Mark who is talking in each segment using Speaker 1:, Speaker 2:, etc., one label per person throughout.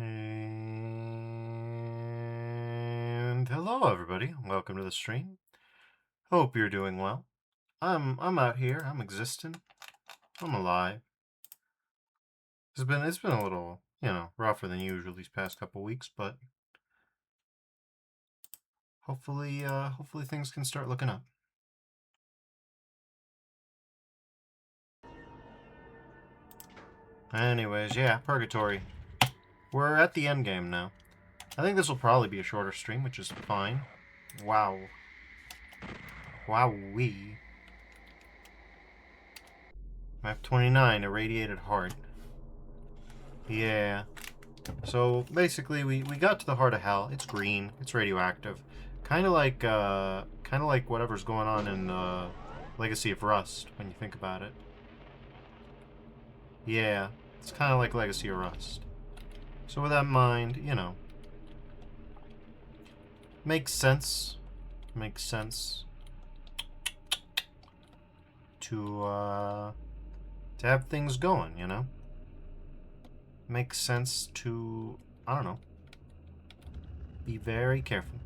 Speaker 1: And hello everybody. Welcome to the stream. Hope you're doing well. I'm out here. I'm existing. I'm alive. It's been a little, rougher than usual these past couple weeks, but hopefully things can start looking up. Anyways, yeah, Purgatory. We're at the end game now. I think this will probably be a shorter stream, which is fine. Wow. Wowee. Map 29, Irradiated Heart. Yeah. So basically, we got to the heart of hell. It's green. It's radioactive. Kind of like whatever's going on in Legacy of Rust when you think about it. Yeah, it's kind of like Legacy of Rust. So with that in mind, makes sense. Makes sense to have things going. Makes sense to, I don't know, be very careful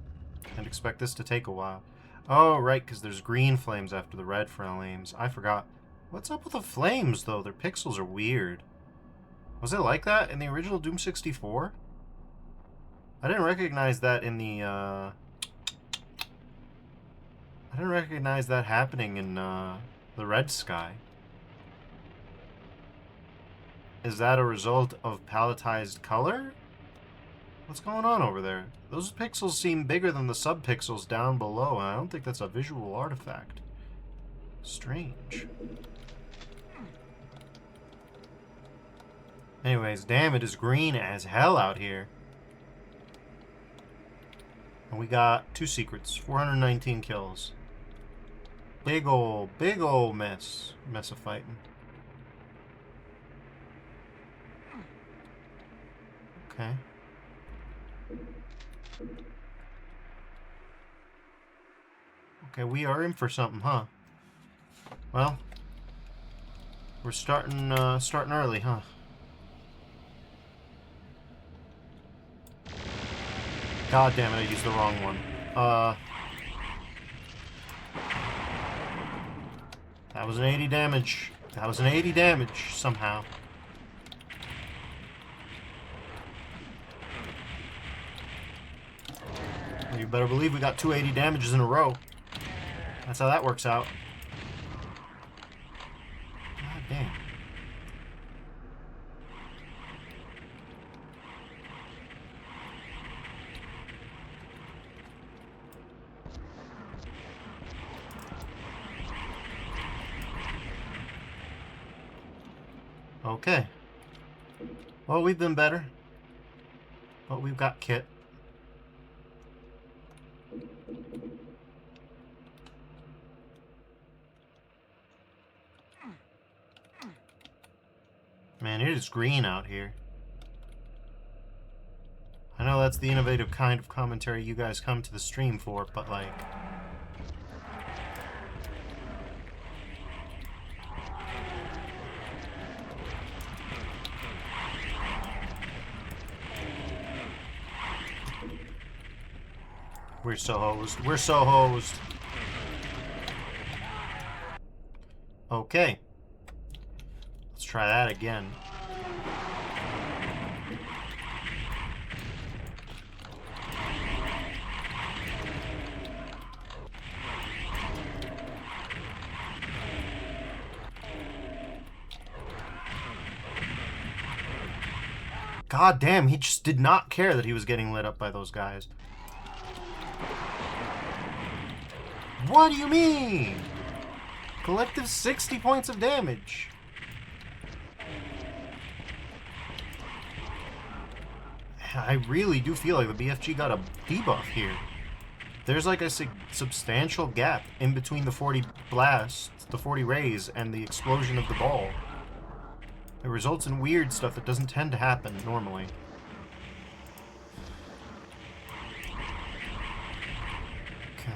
Speaker 1: and expect this to take a while. Oh, right, because there's green flames after the red flames. I forgot. What's up with the flames, though? Their pixels are weird. Was it like that in the original Doom 64? I didn't recognize that in the, I didn't recognize that happening in, the Red Sky. Is that a result of palletized color? What's going on over there? Those pixels seem bigger than the subpixels down below, and I don't think that's a visual artifact. Strange. Anyways, damn, it is green as hell out here. And we got 2 secrets, 419 kills. Big ol' mess of fighting. Okay. Okay, we are in for something, huh? Well, we're starting early, huh? God damn it, I used the wrong one. That was an 80 damage. That was an 80 damage, somehow. Well, you better believe we got 280 damages in a row. That's how that works out. God damn. Okay. Well, we've been better. But we've got kit. Man, it is green out here. I know that's the innovative kind of commentary you guys come to the stream for, but like... We're so hosed. We're so hosed. Okay. Let's try that again. God damn, he just did not care that he was getting lit up by those guys. What do you mean? Collective 60 points of damage. I really do feel like the BFG got a debuff here. There's like a substantial gap in between the 40 blasts, the 40 rays, and the explosion of the ball. It results in weird stuff that doesn't tend to happen normally. Okay.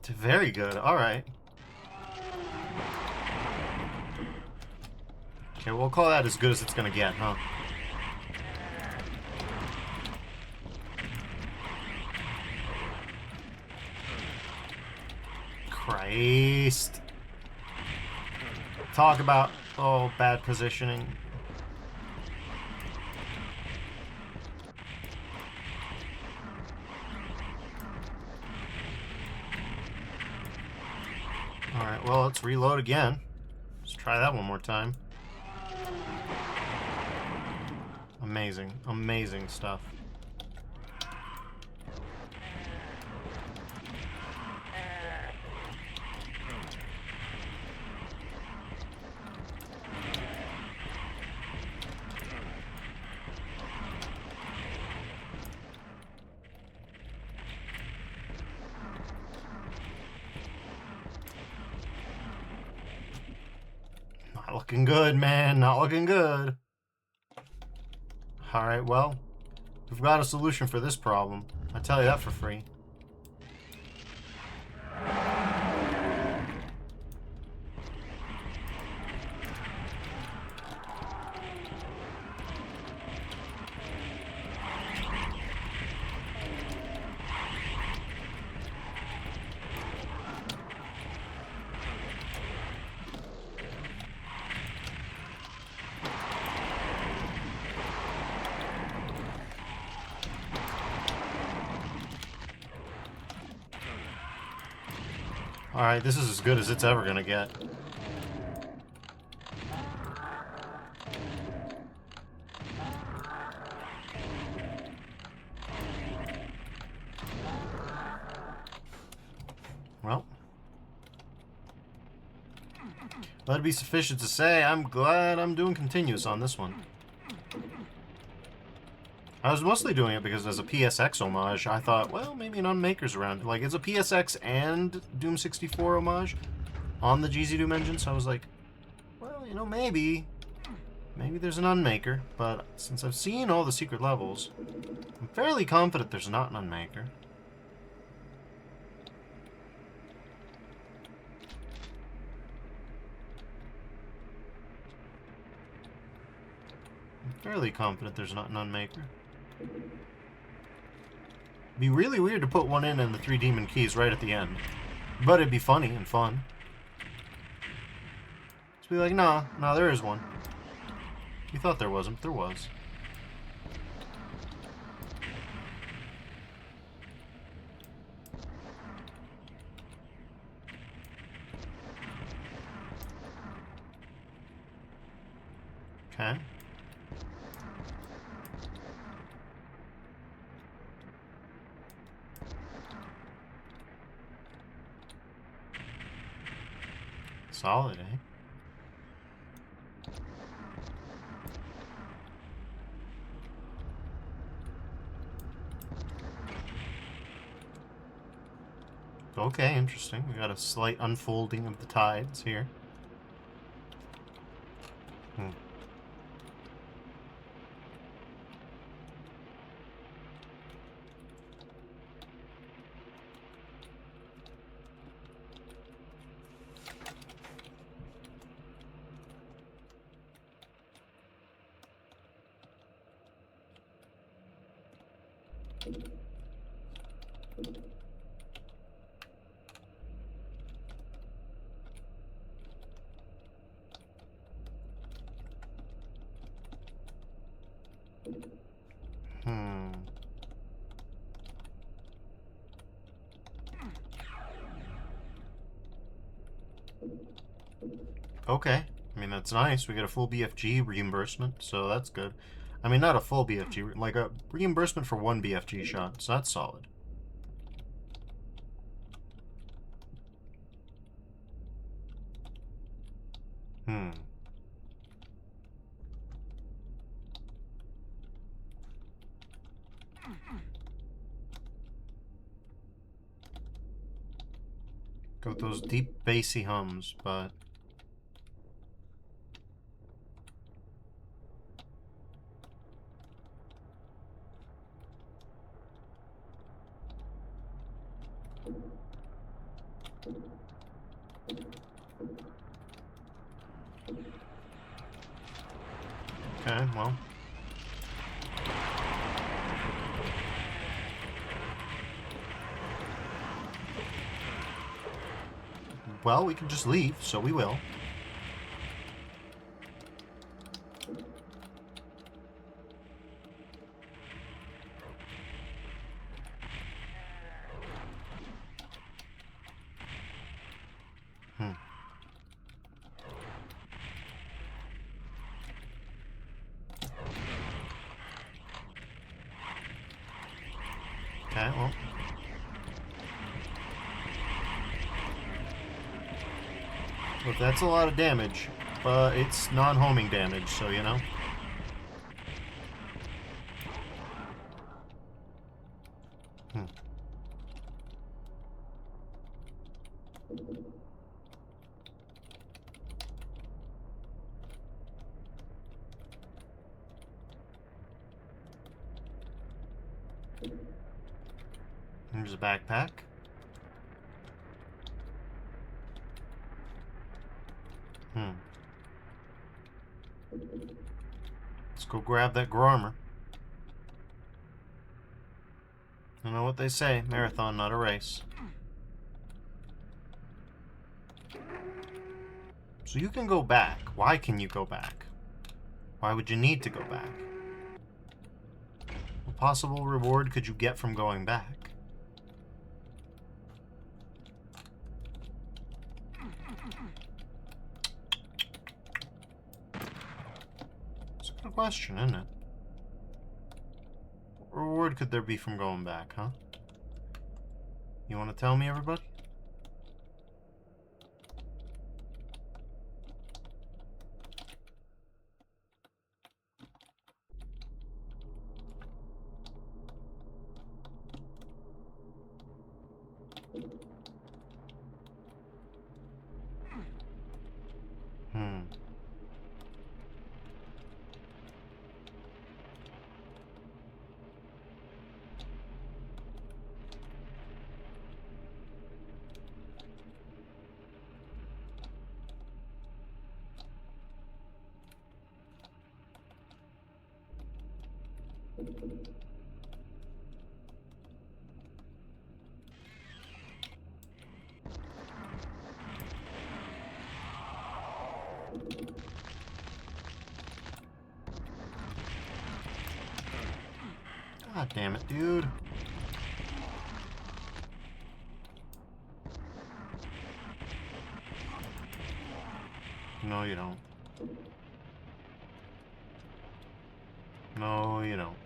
Speaker 1: Very good. Alright. Okay, we'll call that as good as it's gonna get, huh? Christ. Talk about, oh, bad positioning. Alright, well, let's reload again. Let's try that one more time. Amazing. Amazing stuff. Not looking good, man. Not looking good. Alright, well, we've got a solution for this problem. I tell you that for free. Alright, this is as good as it's ever gonna get. Well, let it be sufficient to say, I'm glad I'm doing continuous on this one. I was mostly doing it because as a PSX homage, I thought, well, maybe an Unmaker's around. Like, it's a PSX and Doom 64 homage on the GZ Doom engine, so I was like, well, you know, maybe there's an Unmaker, but since I've seen all the secret levels, I'm fairly confident there's not an Unmaker. I'm fairly confident there's not an Unmaker. It'd be really weird to put one in and the 3 demon keys right at the end. But it'd be funny and fun. Just be like, nah, there is one. You thought there wasn't, but there was. Okay. Solid, eh? Okay, interesting. We got a slight unfolding of the tides here. Okay. I mean, that's nice. We get a full BFG reimbursement, so that's good. I mean, not a full BFG, like a reimbursement for 1 BFG shot, so that's solid. Go with those deep, bassy hums, but... well. Well, we can just leave, so we will. Okay, well. Look, that's a lot of damage, but it's non-homing damage, so you know. Here's a backpack. Let's go grab that Gorarmor. You know what they say, marathon, not a race. So you can go back. Why can you go back? Why would you need to go back? What possible reward could you get from going back? It's a good question, isn't it? What reward could there be from going back, huh? You want to tell me, everybody? God damn it, dude. No, you don't. No, you don't.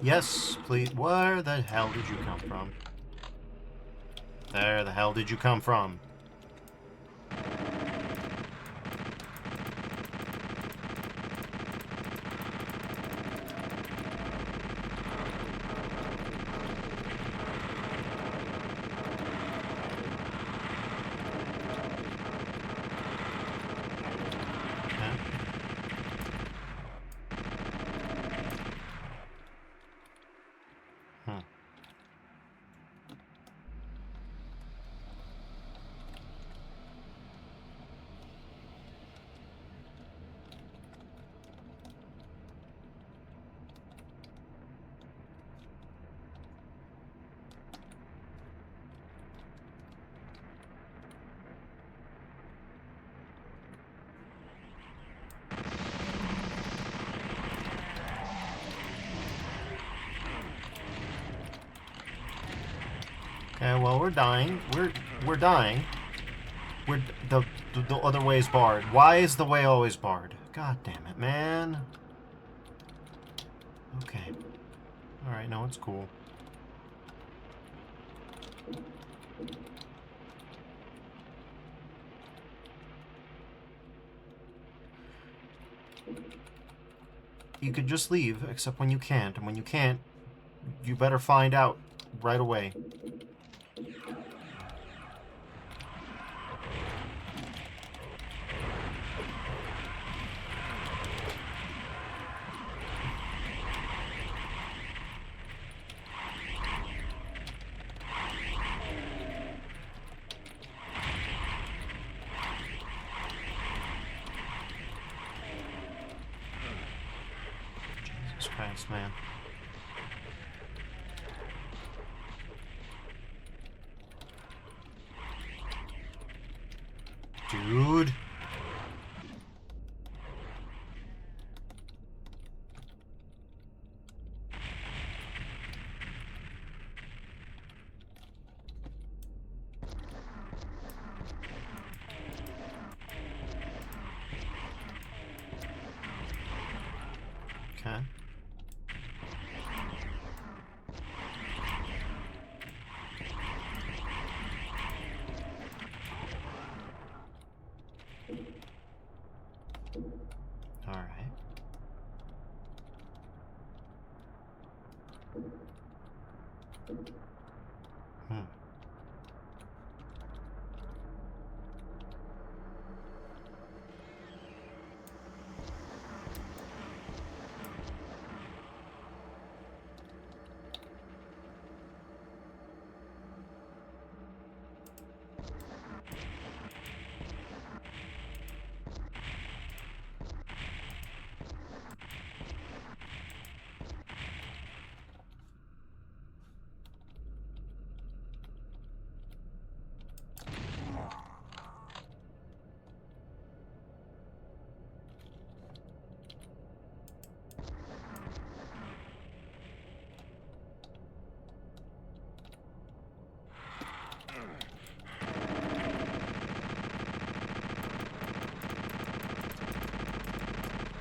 Speaker 1: Yes, please. Where the hell did you come from? Where the hell did you come from? Okay, well, we're dying. We're dying. The other way is barred. Why is the way always barred? God damn it, man. Okay. Alright, no, it's cool. You could just leave, except when you can't. And when you can't, you better find out right away. Nice, man. Dude. Okay. All right. Hmm.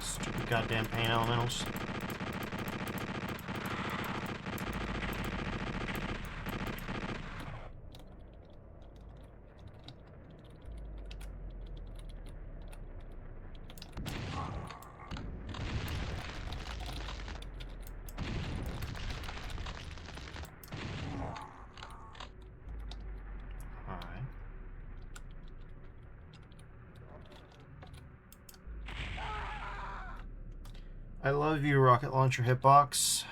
Speaker 1: Stupid goddamn pain elementals. Alright. I love you, rocket launcher hitbox.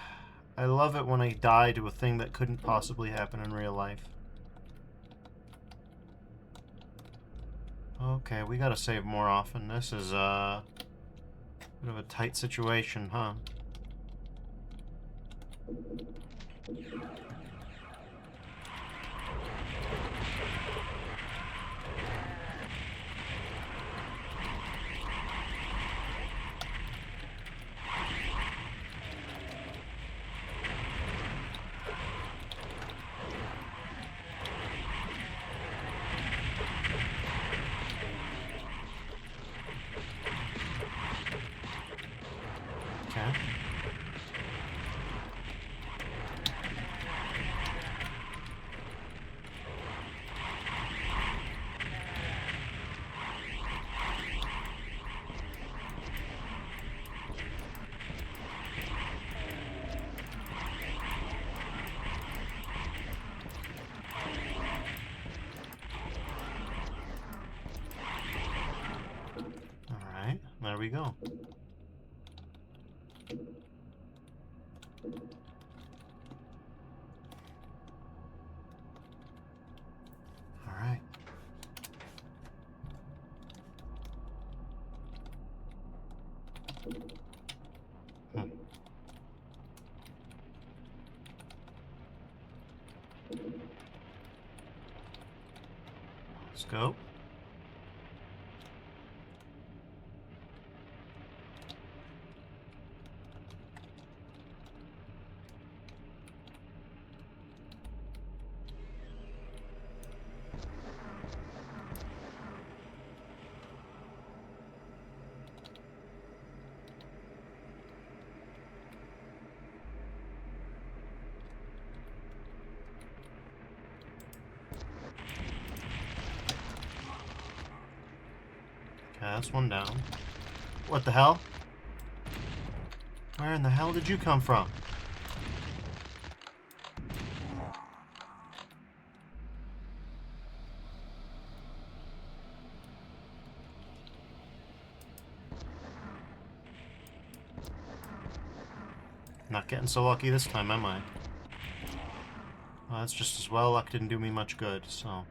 Speaker 1: I love it when I die to a thing that couldn't possibly happen in real life. Okay, we gotta save more often. This is a bit of a tight situation, huh? Okay. Alright, there we go. Alright. Let's go. Okay, that's one down. What the hell? Where in the hell did you come from? Not getting so lucky this time, am I? Well, that's just as well. Luck didn't do me much good, so...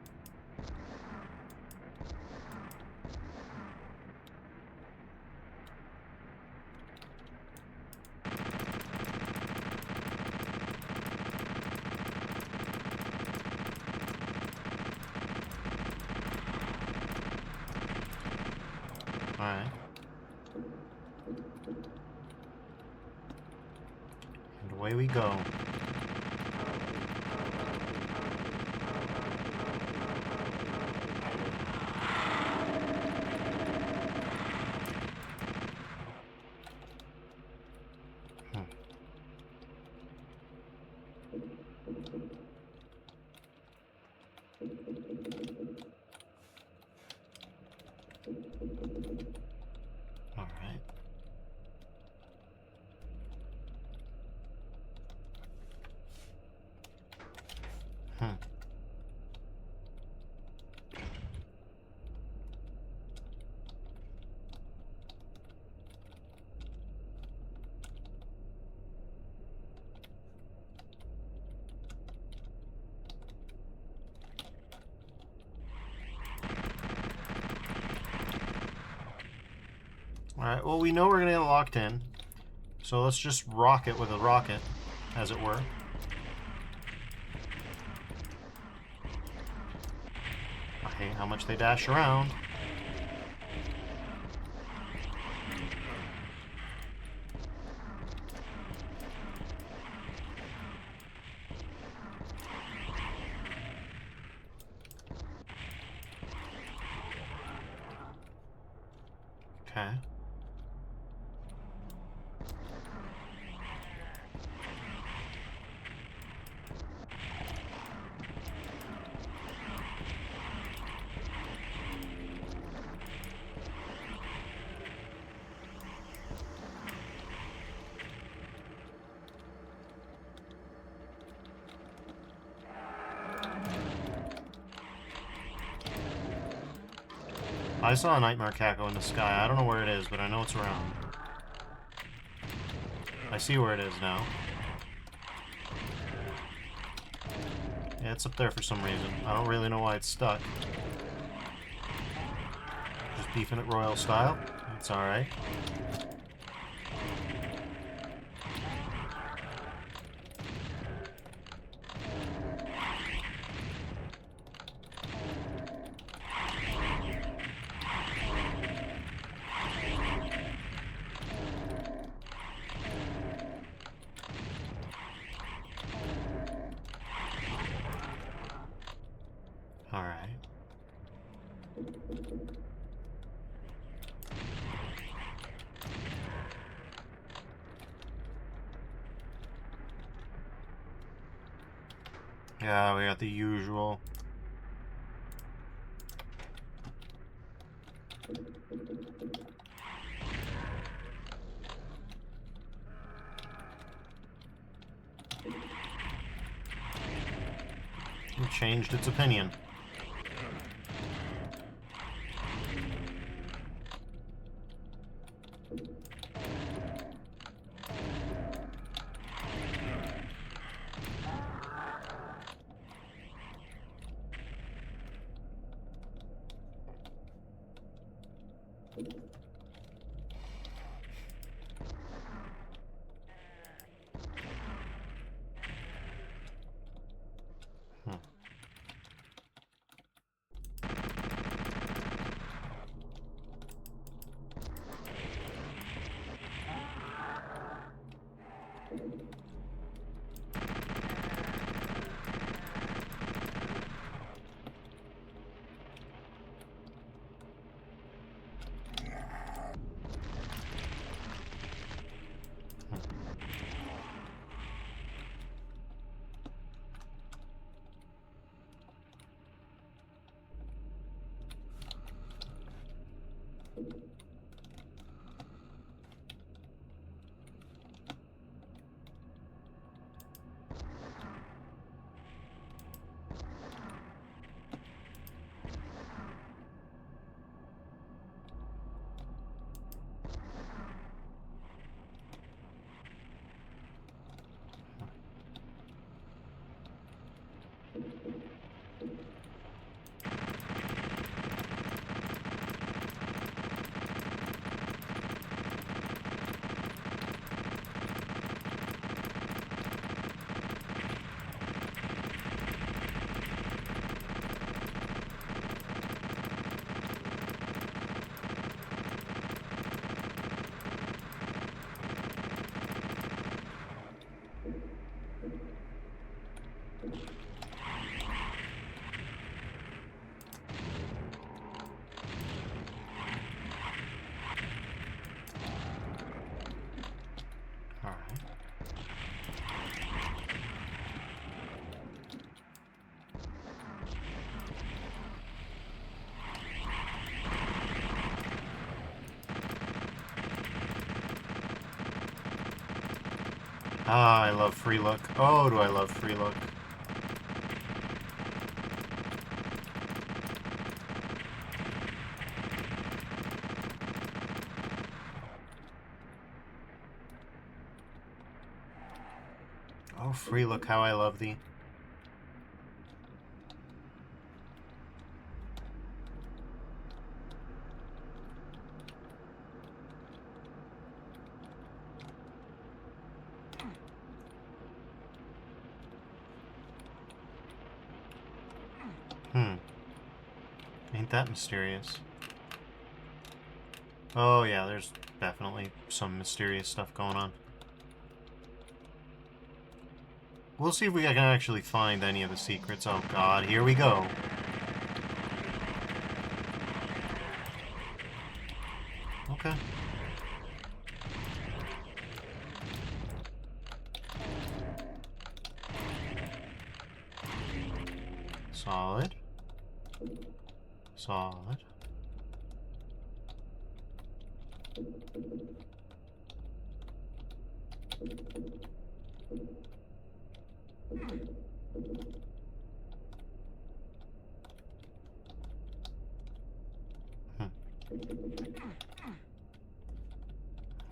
Speaker 1: Alright. And away we go. Alright. Alright, well, we know we're gonna get locked in. So let's just rock it with a rocket, as it were. I hate how much they dash around. Okay. I saw a nightmare cackle in the sky. I don't know where it is, but I know it's around. I see where it is now. Yeah, it's up there for some reason. I don't really know why it's stuck. Just beefing it royal style. It's alright. Alright. Yeah, we got the usual. It changed its opinion. Ah, I love free look. Oh, do I love free look. Oh, free look, how I love thee. Ain't that mysterious? Oh yeah, there's definitely some mysterious stuff going on. We'll see if we can actually find any of the secrets. Oh god, here we go. Okay. Solid. Solid.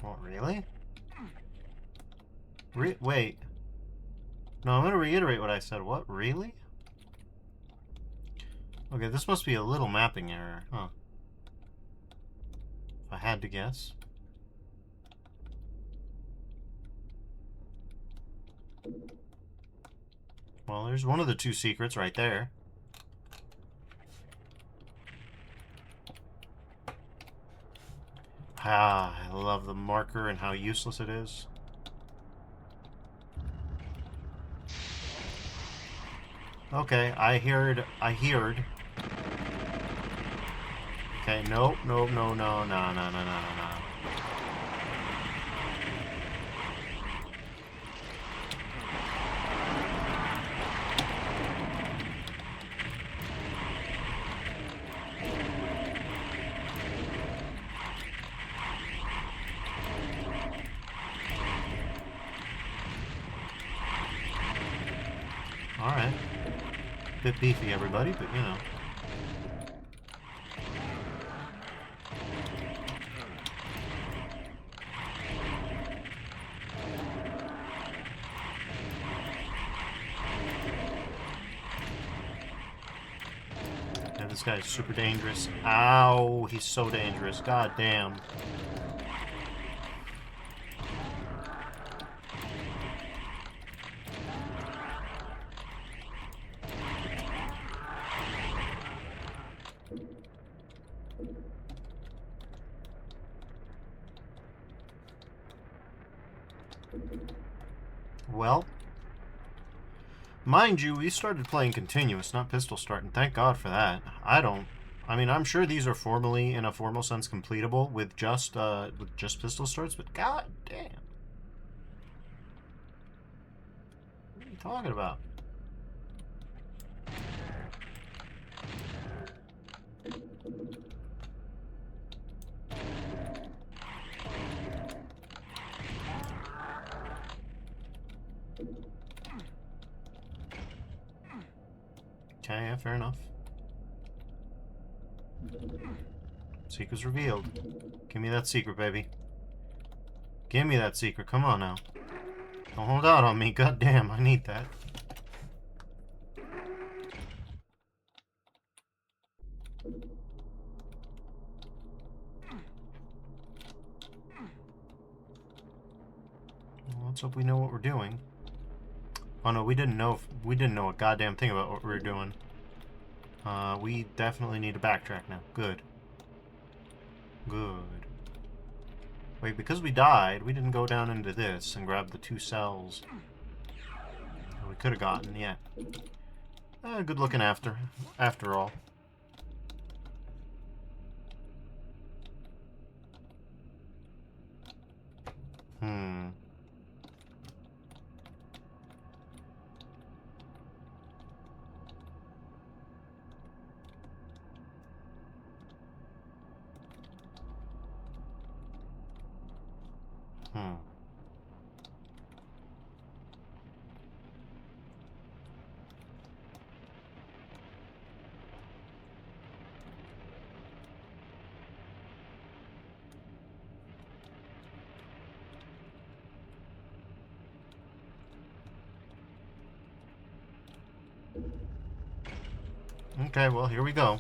Speaker 1: What, really? Wait. No, I'm gonna reiterate what I said. What, really? Okay, this must be a little mapping error, huh? If I had to guess. Well, there's one of the two secrets right there. Ah, I love the marker and how useless it is. Okay, I heard. Okay, nope, nope, no, no, no, no, no, no, no, no. Alright. Bit beefy, everybody, but you know. Yeah, this guy's super dangerous. Ow, he's so dangerous. God damn. Well, mind you, we started playing continuous, not pistol start, and thank God for that. I mean, I'm sure these are formally, in a formal sense, completable with just pistol starts, but god damn. What are you talking about? Okay, yeah, fair enough. Secret's revealed. Give me that secret, baby. Give me that secret. Come on now. Don't hold out on me. God damn, I need that. Well, let's hope we know what we're doing. Oh no, we didn't know a goddamn thing about what we were doing. We definitely need to backtrack now. Good. Good. Wait, because we died, we didn't go down into this and grab the 2 cells we could have gotten, yeah. Good looking after all. Hmm. Okay, well, here we go.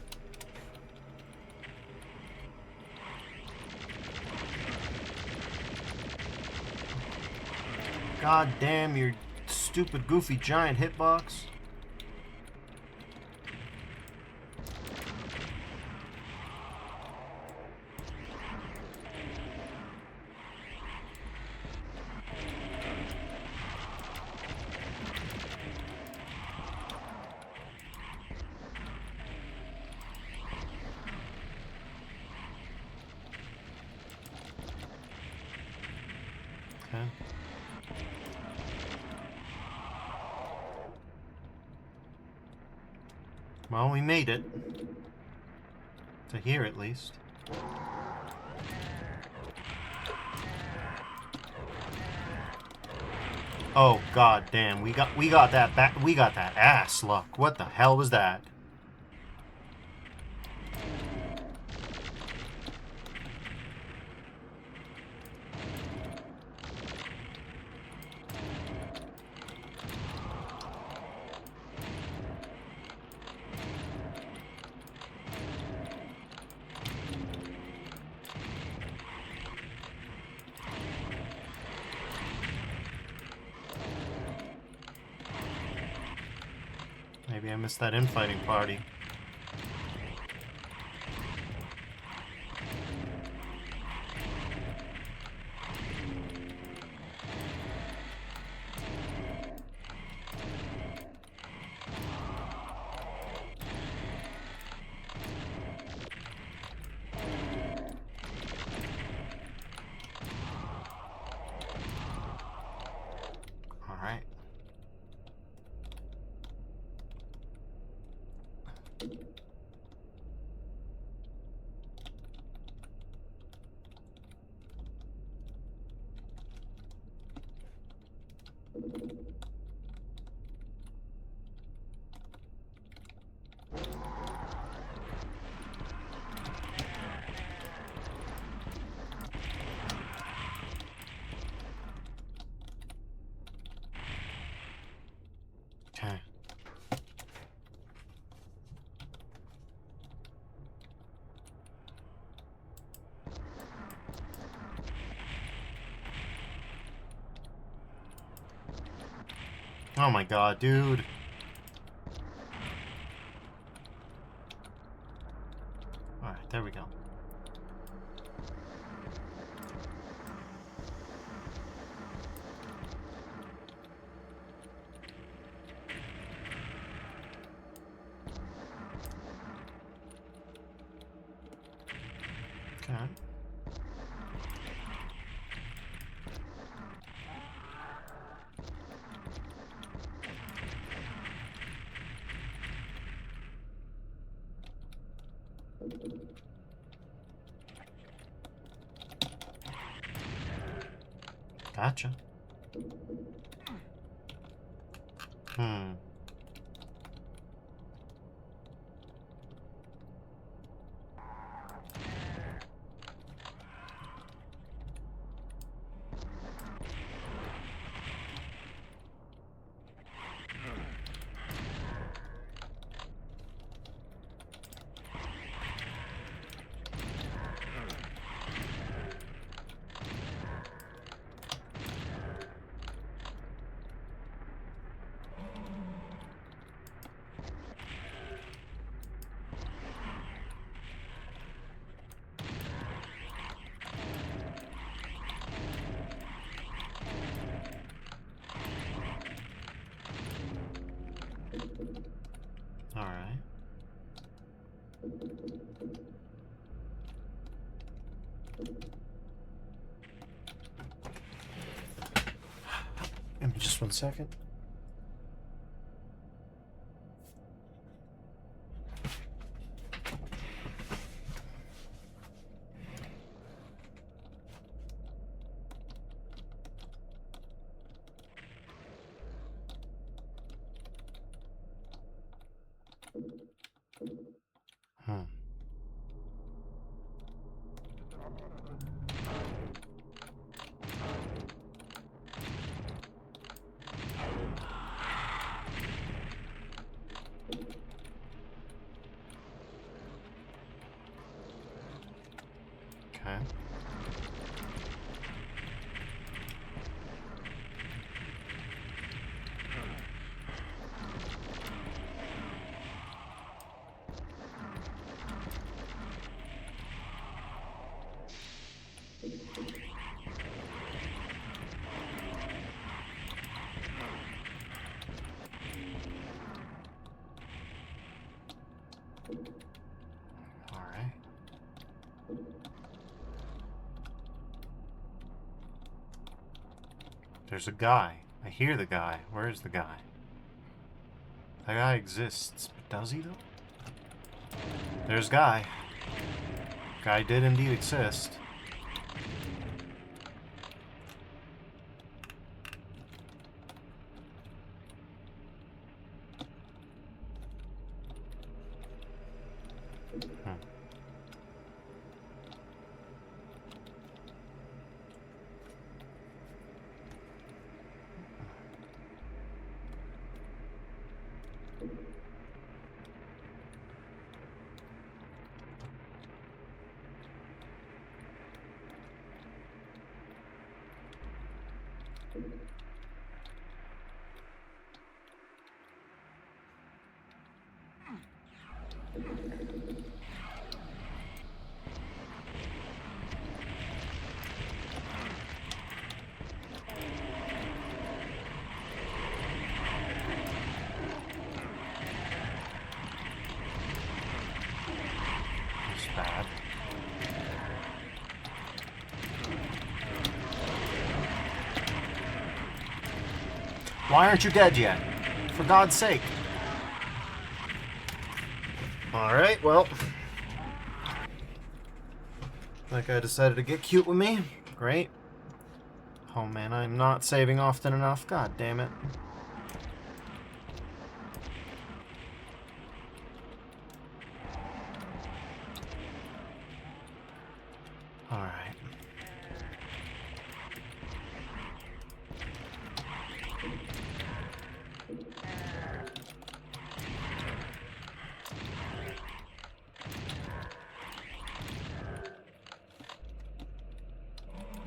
Speaker 1: God damn your stupid, goofy, giant hitbox. Okay. Well, we made it. To here, at least. Oh god damn, we got that back, we got that ass luck. What the hell was that? Maybe I missed that infighting party. Alright. Okay. Oh my god, dude. Alright, there we go. Okay. Gotcha. Hmm. Alright. Give me just 1 second. Hmm. Okay. Alright. There's a guy. I hear the guy. Where is the guy? That guy exists, but does he though? There's guy. Guy did indeed exist. That's bad. Why aren't you dead yet? For God's sake. Alright, well. That guy decided to get cute with me. Great. Oh man, I'm not saving often enough. God damn it. Alright.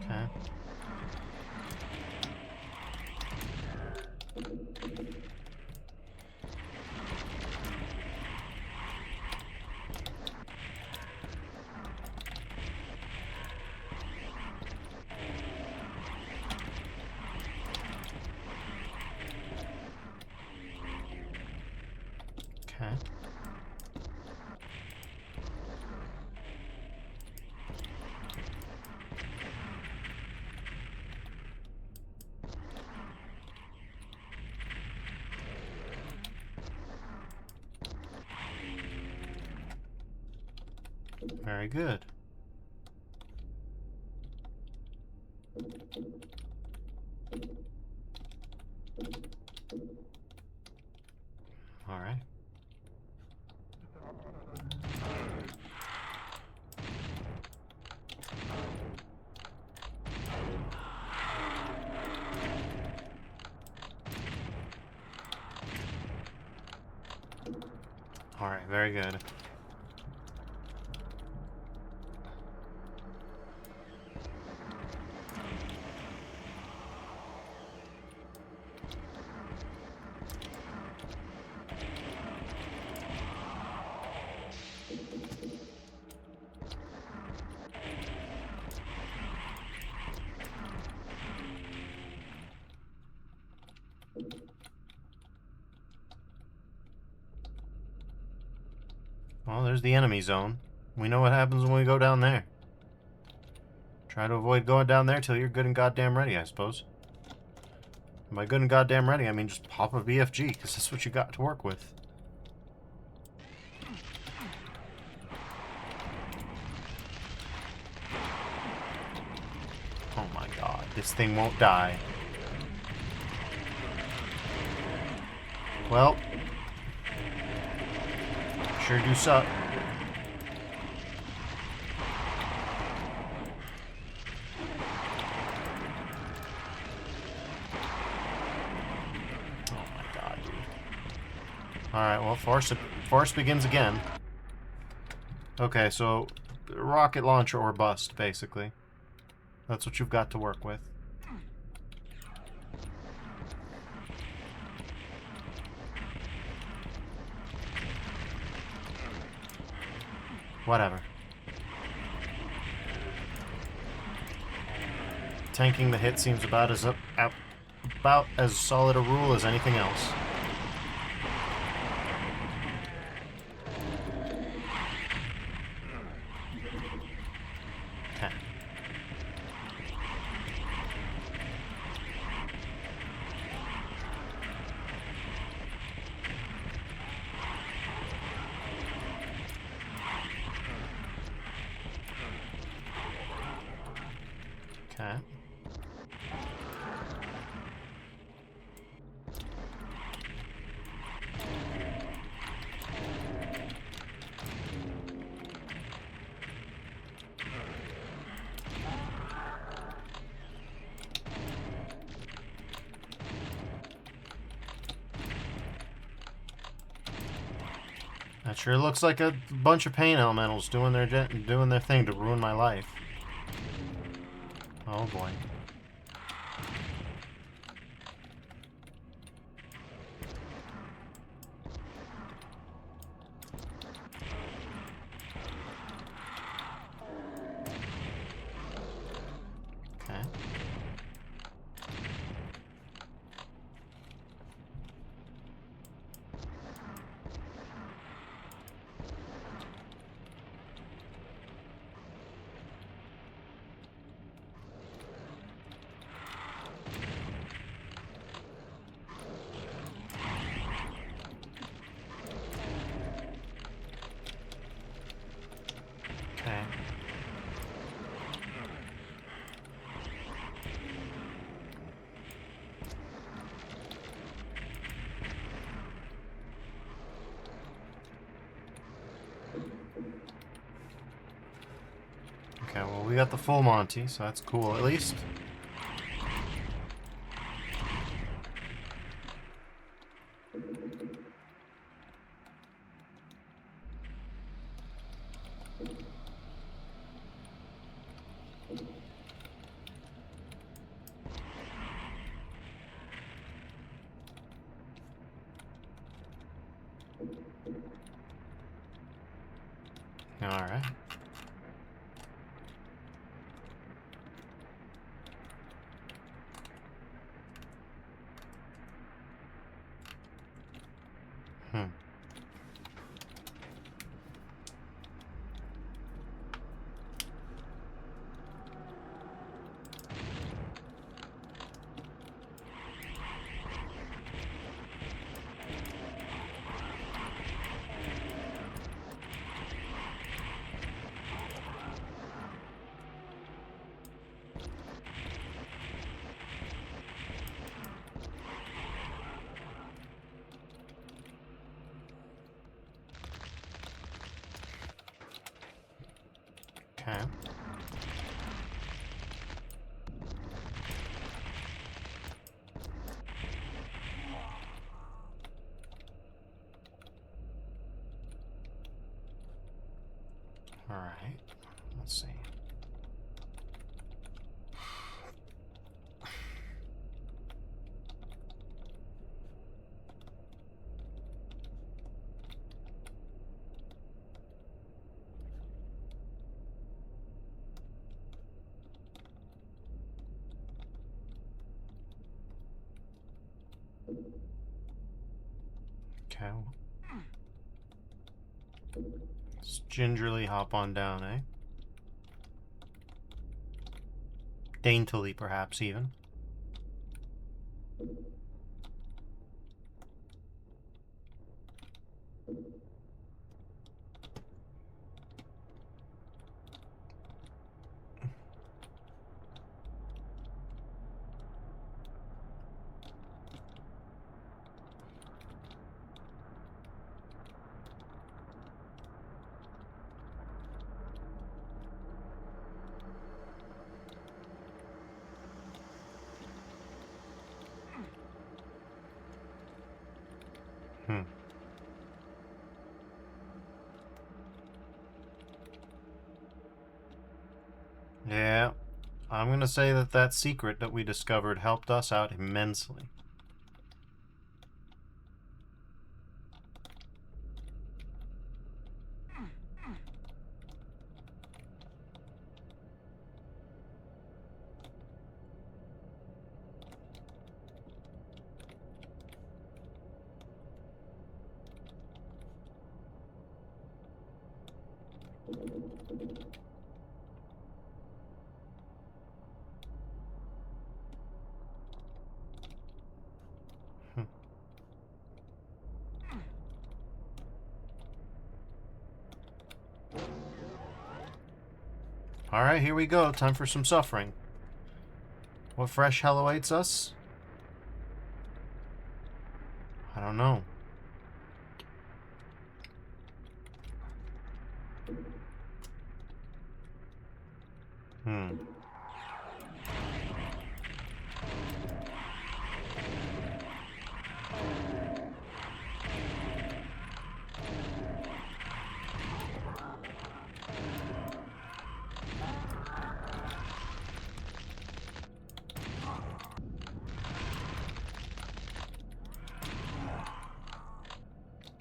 Speaker 1: Okay. Okay. Very good. All right. All right, very good. Well, there's the enemy zone. We know what happens when we go down there. Try to avoid going down there till you're good and goddamn ready, I suppose. And by good and goddamn ready, I mean just pop a BFG, because that's what you got to work with. Oh my god, this thing won't die. Well, sure do suck. Oh my god, dude. Alright, well, force begins again. Okay, so rocket launcher or bust, basically. That's what you've got to work with. Whatever. Tanking the hit seems about as solid a rule as anything else. Okay. Okay. That sure looks like a bunch of pain elementals doing their thing to ruin my life. Oh boy. Okay. Okay. Okay, well, we got the full Monty, so that's cool at least. Alright. Okay. Alright. Let's see. Okay. Let's gingerly hop on down, eh? Daintily, perhaps, even. Yeah, I'm gonna say that that secret that we discovered helped us out immensely. Alright, here we go. Time for some suffering. What fresh hell awaits us? I don't know. Hmm.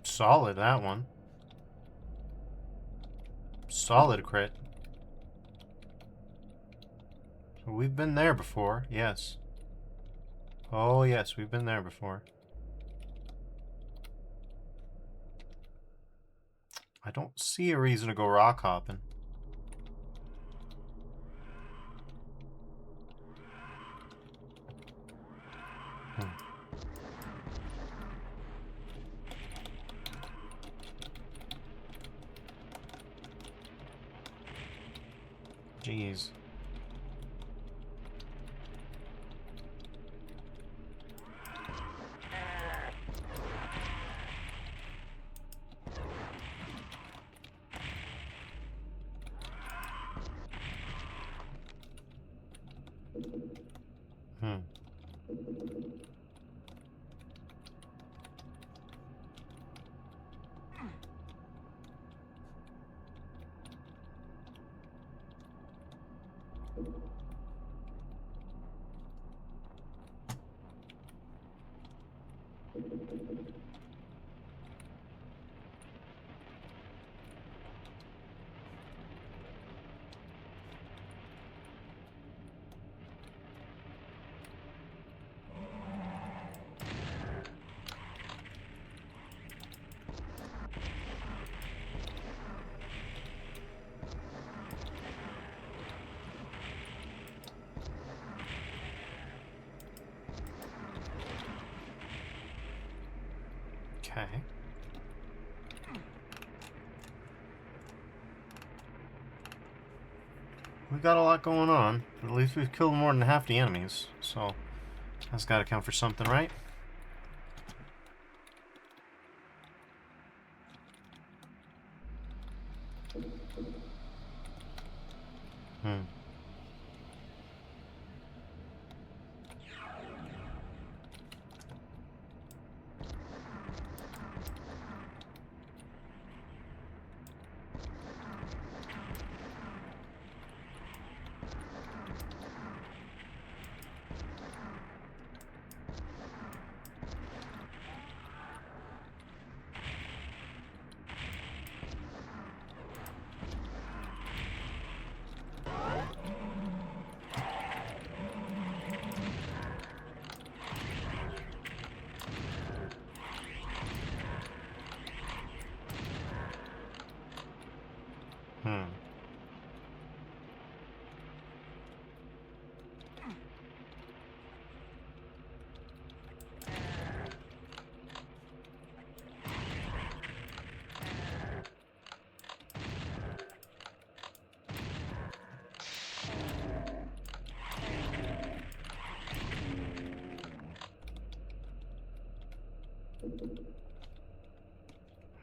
Speaker 1: Solid, that one. Solid crit. We've been there before, yes. Oh, yes, we've been there before. I don't see a reason to go rock hopping. Jeez. Hmm. Okay. We got a lot going on. At least we've killed more than half the enemies, so that's gotta count for something, right? Hmm. Hmm.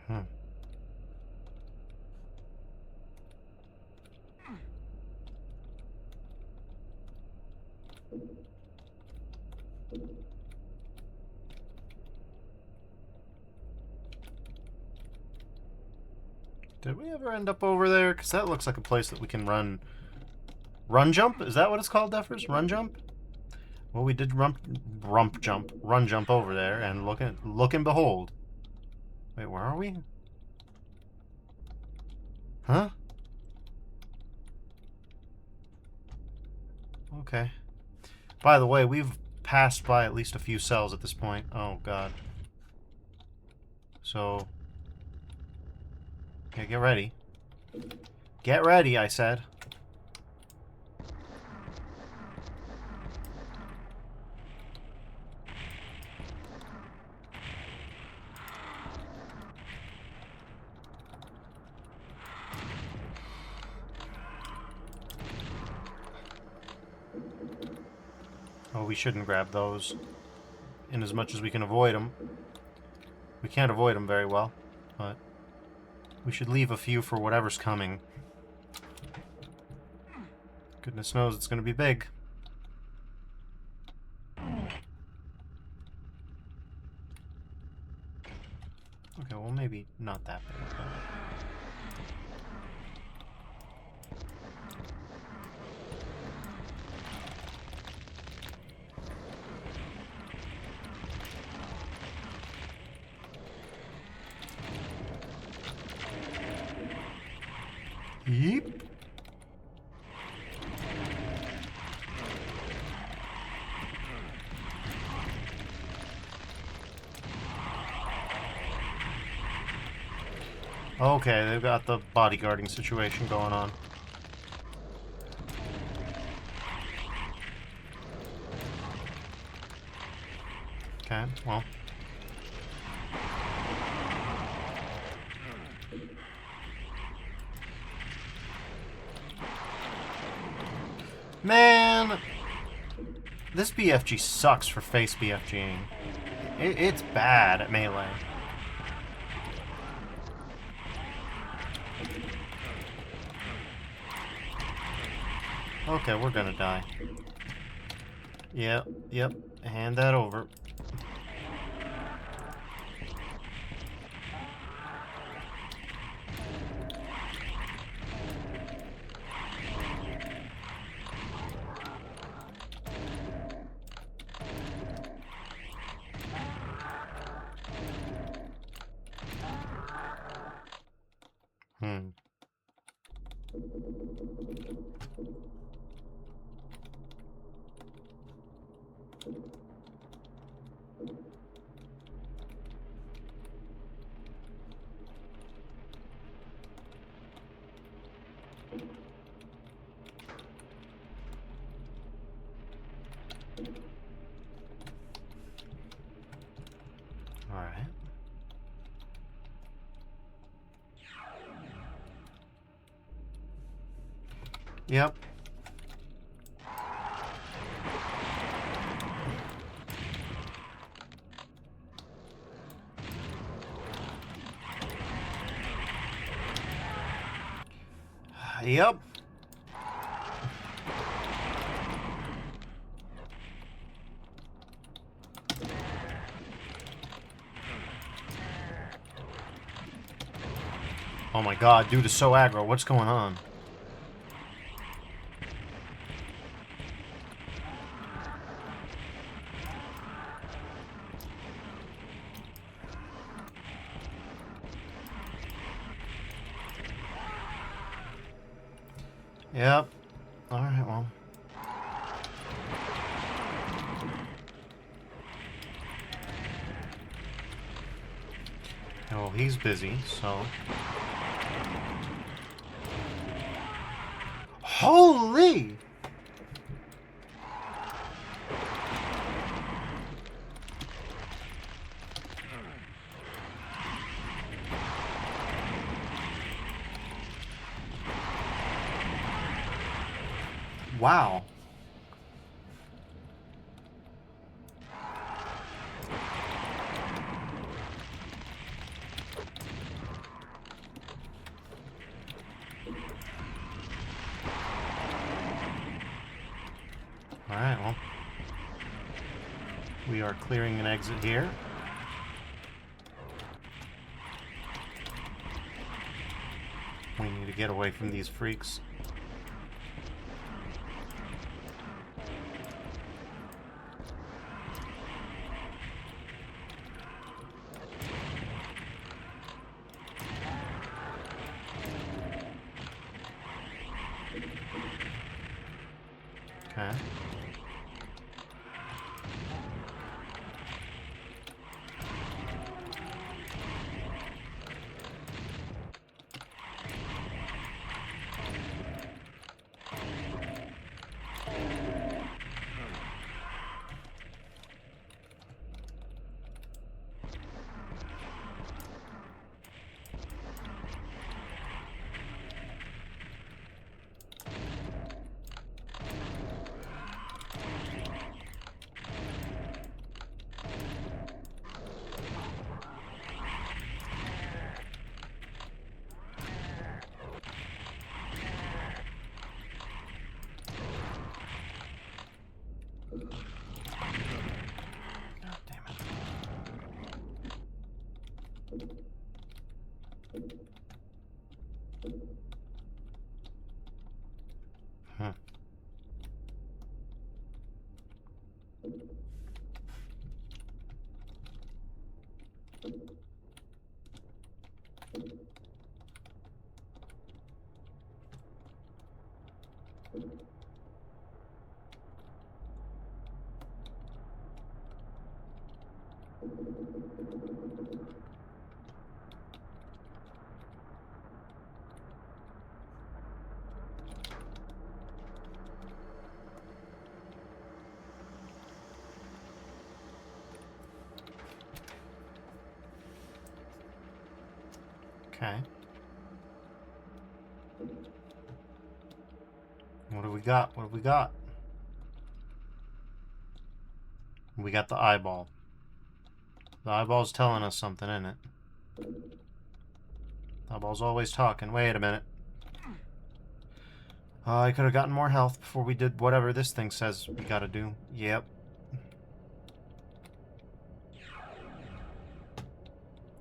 Speaker 1: Hmm. Did we ever end up over there? Because that looks like a place that we can run Run jump? Is that what it's called, Duffers? Run jump? Well, we did run jump over there, and look and behold. Wait, where are we? Huh? Okay. By the way, we've passed by at least a few cells at this point. Oh, God. So... yeah, get ready. Get ready, I said. Oh, we shouldn't grab those. In as much as we can avoid them. We can't avoid them very well, but we should leave a few for whatever's coming. Goodness knows it's going to be big. Okay, well, maybe not that big, but... Yeep. Okay, they've got the bodyguarding situation going on. Okay, well. Man! This BFG sucks for face BFGing. It's bad at melee. Okay, we're gonna die. Yep. Hand that over. Alright. Yep. Yep. Oh my god, dude is so aggro. What's going on? Yep. Alright, well. Oh, he's busy, so... Holy! Wow. Alright, well. We are clearing an exit here. We need to get away from these freaks. Okay. God damn it. Huh. Okay. What do we got? What do we got? We got the eyeball. The eyeball's telling us something, isn't it? The eyeball's always talking. Wait a minute. I could have gotten more health before we did whatever this thing says we gotta do. Yep.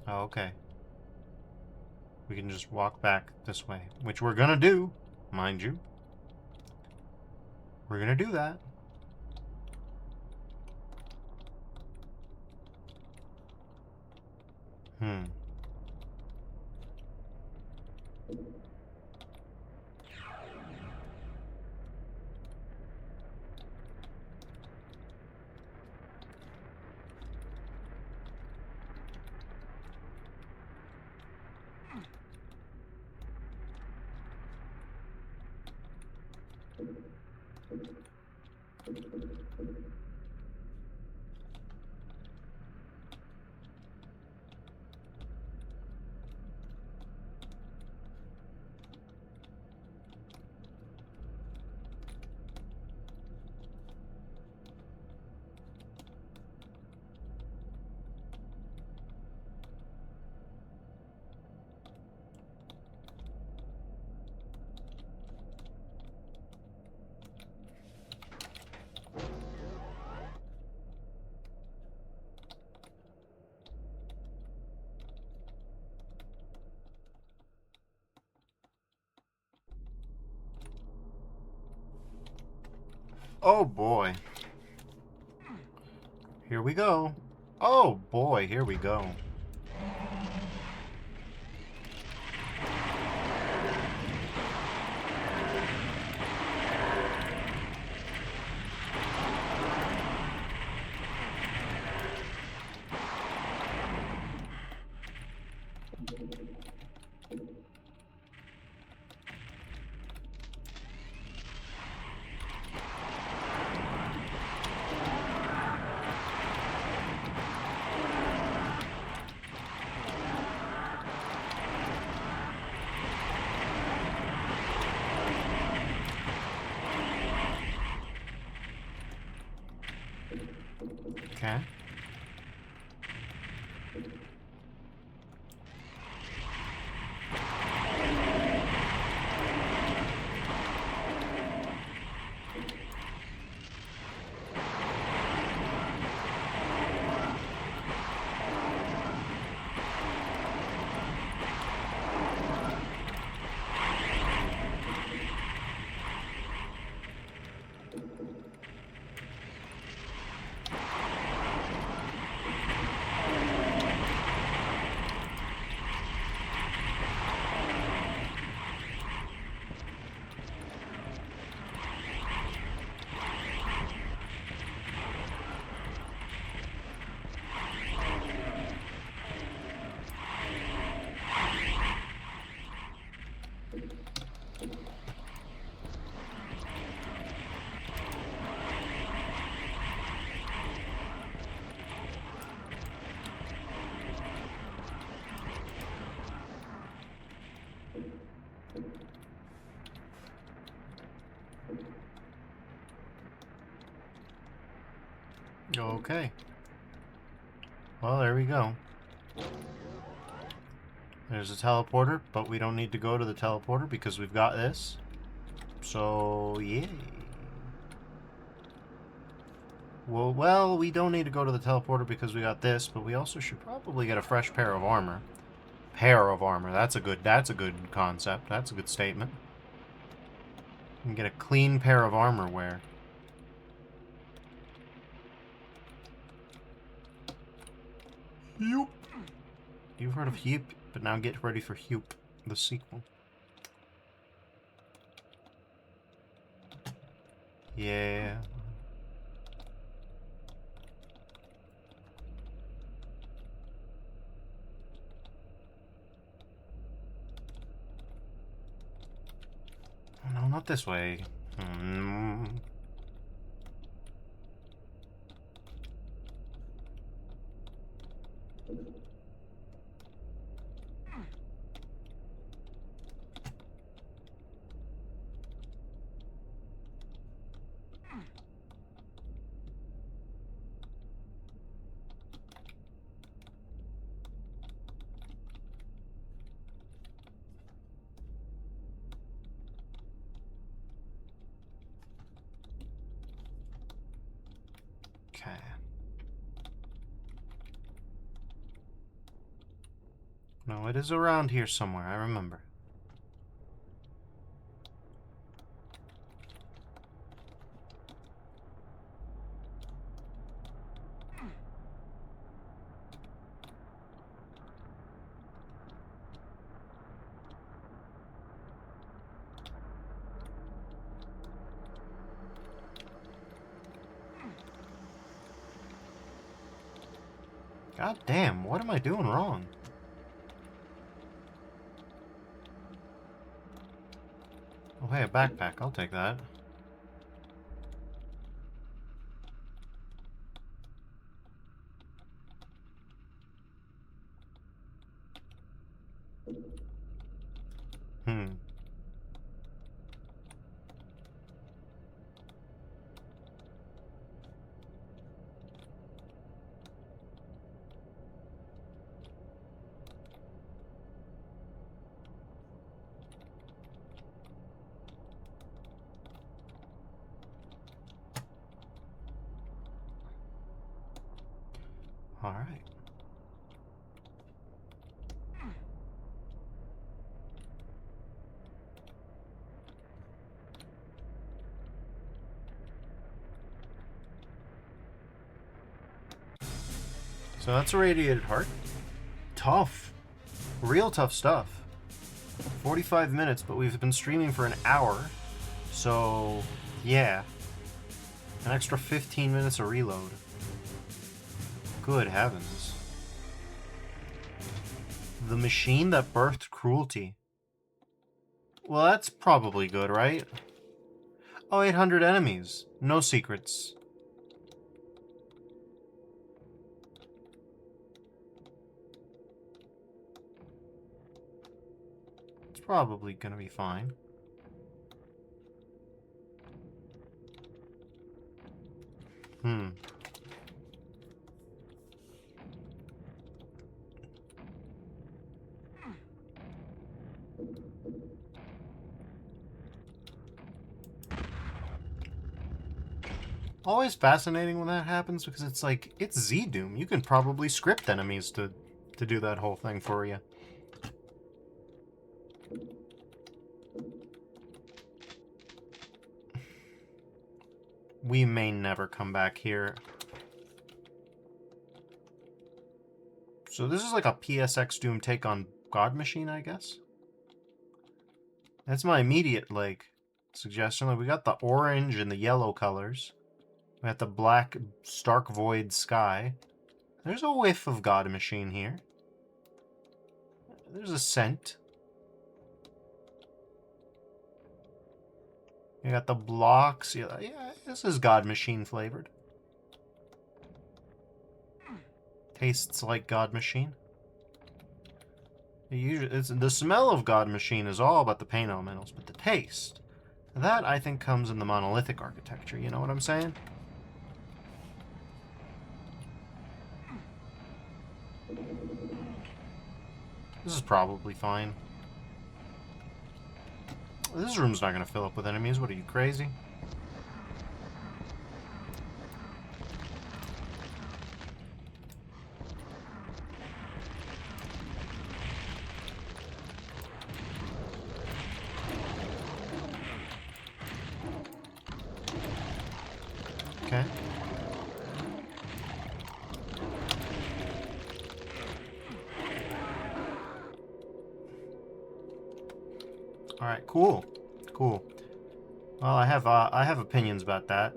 Speaker 1: Oh, okay. We can just walk back this way, which we're gonna do, mind you. We're gonna do that. Oh boy. Here we go. Oh boy, here we go. Okay. Okay. Well, there we go. There's a teleporter, but we don't need to go to the teleporter because we've got this. So, yay. Well, we don't need to go to the teleporter because we got this, but we also should probably get a fresh pair of armor. Pair of armor. That's a good concept. That's a good statement. And get a clean pair of armor wear. Yoop. You've heard of Heap, but now get ready for Heap, the sequel. Yeah. No, not this way. Okay. No, it is around here somewhere, I remember. God damn, what am I doing wrong? Oh, hey, a backpack. I'll take that. Hmm. Alright. So that's a radiated heart. Tough. Real tough stuff. 45 minutes, but we've been streaming for an hour. So, yeah. An extra 15 minutes of reload. Good heavens. The machine that birthed cruelty. Well, that's probably good, right? Oh, 800 enemies. No secrets. It's probably gonna be fine. Hmm. Always fascinating when that happens because it's like, it's Z-Doom. You can probably script enemies to do that whole thing for you. We may never come back here. So this is like a PSX Doom take on God Machine, I guess? That's my immediate, like, suggestion. Like, we got the orange and the yellow colors. We got the black, stark void sky. There's a whiff of God Machine here. There's a scent. You got the blocks. Yeah, this is God Machine flavored. Tastes like God Machine. The smell of God Machine is all about the paint elementals, but the taste, that I think comes in the monolithic architecture. You know what I'm saying? This is probably fine. This room's not going to fill up with enemies. What are you, crazy? Okay. All right, cool. Cool. Well, I have opinions about that.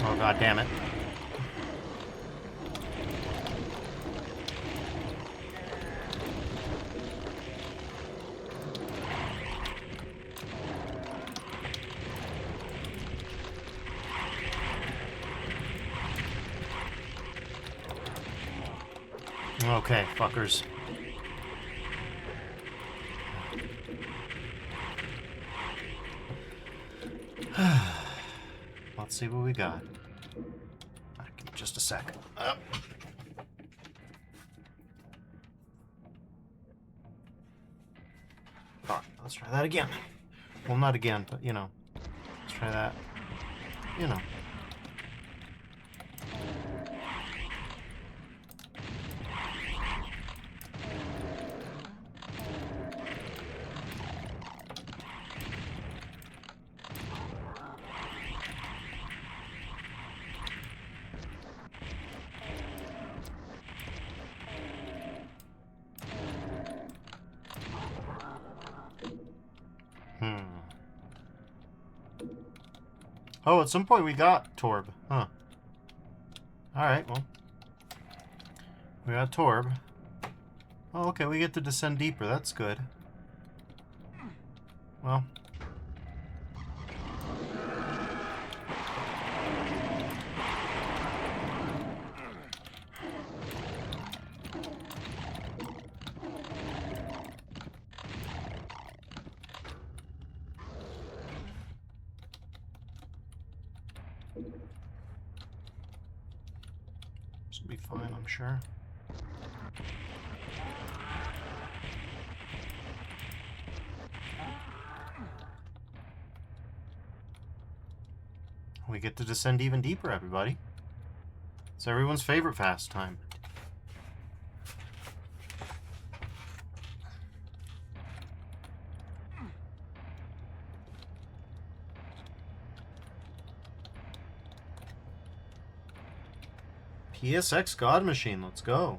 Speaker 1: Oh, god damn it. Okay, fuckers. Let's see what we got. Give me just a sec. Alright, let's try that again. Well, not again, but, you know. Let's try that. You know. Oh, at some point we got Torb. Huh. Alright, well. We got Torb. Oh, okay, we get to descend deeper. That's good. Well. This will be fine, I'm sure. We get to descend even deeper, everybody. It's everyone's favorite pastime. PSX God Machine, let's go.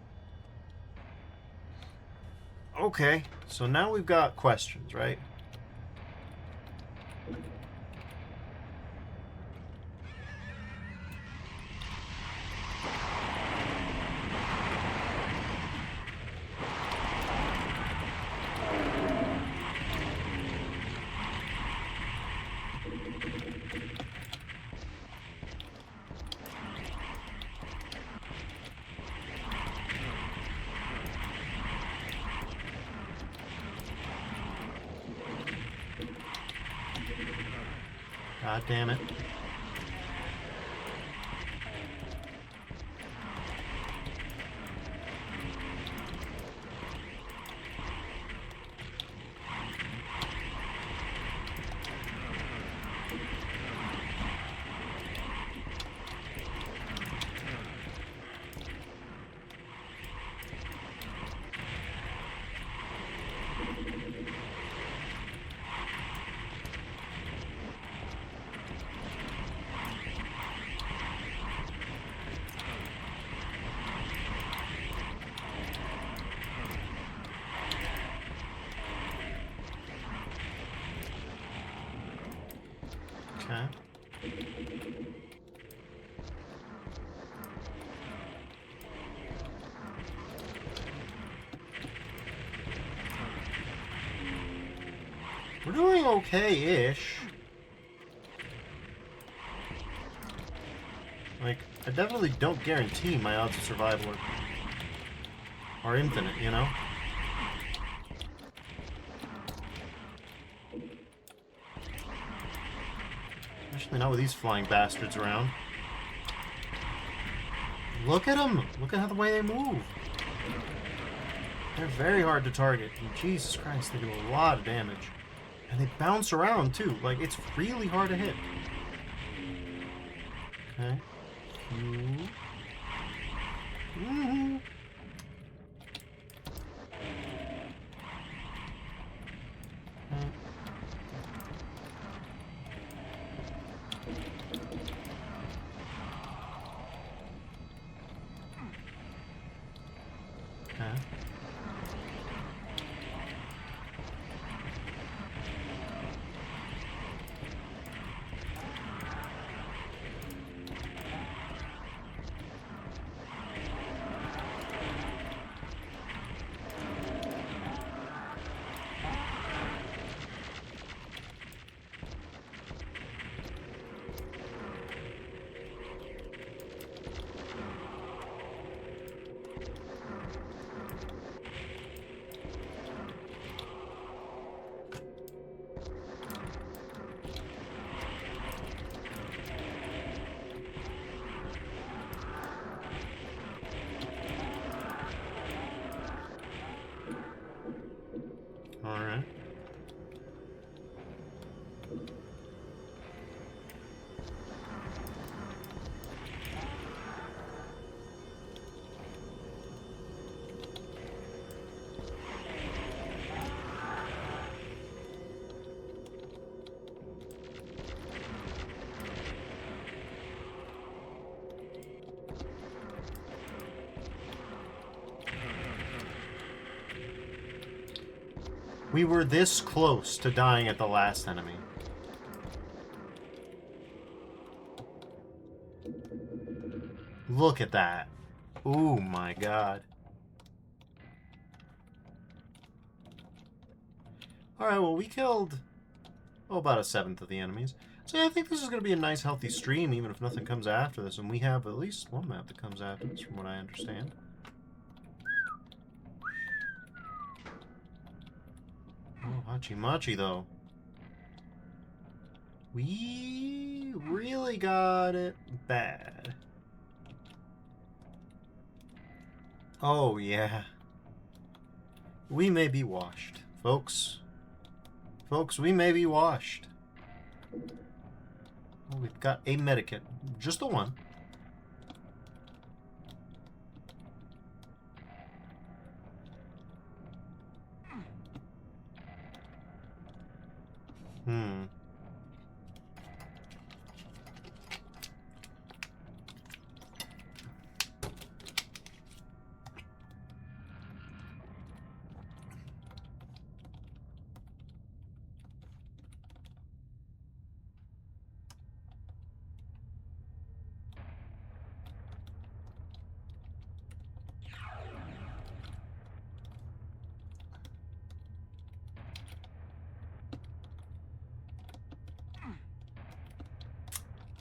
Speaker 1: Okay, so now we've got questions, right? God damn it. Okay. We're doing okay-ish. Like, I definitely don't guarantee my odds of survival are infinite, you know? Especially not with these flying bastards around. Look at them! Look at how the way they move. They're very hard to target. And Jesus Christ, they do a lot of damage. And they bounce around, too. Like, it's really hard to hit. Okay. Mm-hmm. Okay. Alright. We were this close to dying at the last enemy. Look at that. Oh my god. Alright, well, we killed, about 1/7 of the enemies. So yeah, I think this is going to be a nice, healthy stream, even if nothing comes after this. And we have at least one map that comes after this, from what I understand. Oh, Hachimachi, though. We really got it bad. Oh, yeah. We may be washed, folks. Folks, we may be washed. Oh, we've got a medikit. Just the one.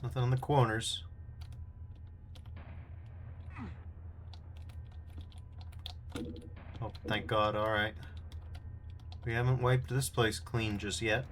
Speaker 1: Nothing on the corners. Oh, thank God, alright. We haven't wiped this place clean just yet.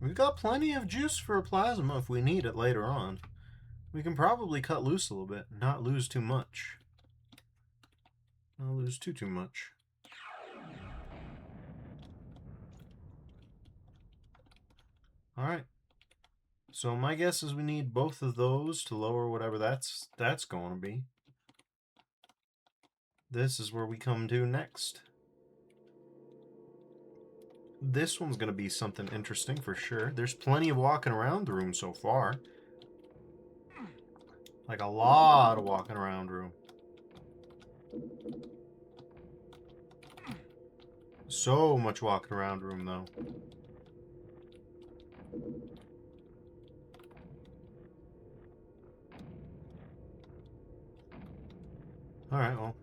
Speaker 1: We've got plenty of juice for a plasma if we need it later on. We can probably cut loose a little bit, not lose too much. Not lose too much. Alright. So my guess is we need both of those to lower whatever that's going to be. This is where we come to next. This one's going to be something interesting for sure. There's plenty of walking around the room so far. Like a lot of walking around room. So much walking around room though. Alright, well.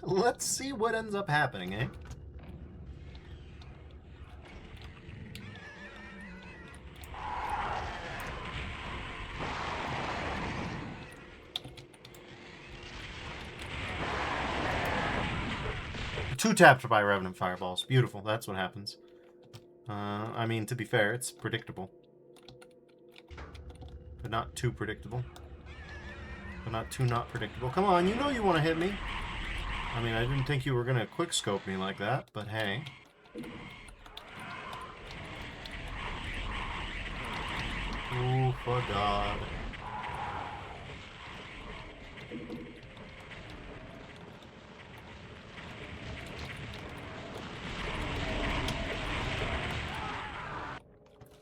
Speaker 1: Let's see what ends up happening, eh? Two tapped by Revenant Fireballs. Beautiful, that's what happens. I mean, to be fair, it's predictable. But not too predictable. But not too not predictable. Come on, you know you want to hit me. I mean, I didn't think you were going to quickscope me like that, but hey. Oh, for God.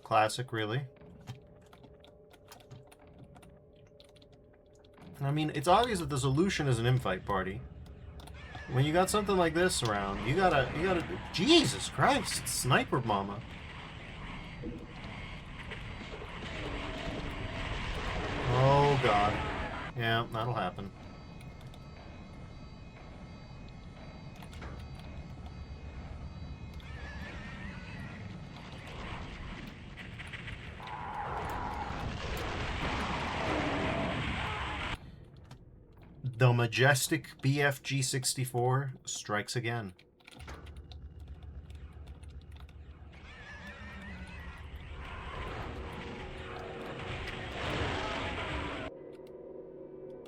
Speaker 1: Classic, really. I mean, it's obvious that the solution is an infight party. When you got something like this around, you gotta, Jesus Christ, Sniper Mama. Oh, God. Yeah, that'll happen. The majestic BFG-64 strikes again.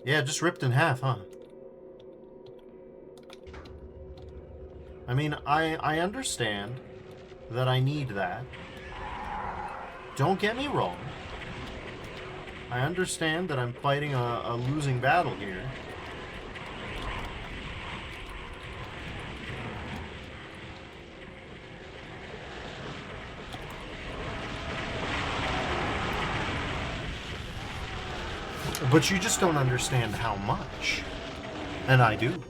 Speaker 1: Yeah, just ripped in half, huh? I mean, I understand that I need that. Don't get me wrong. I understand that I'm fighting a losing battle here. But you just don't understand how much. And I do.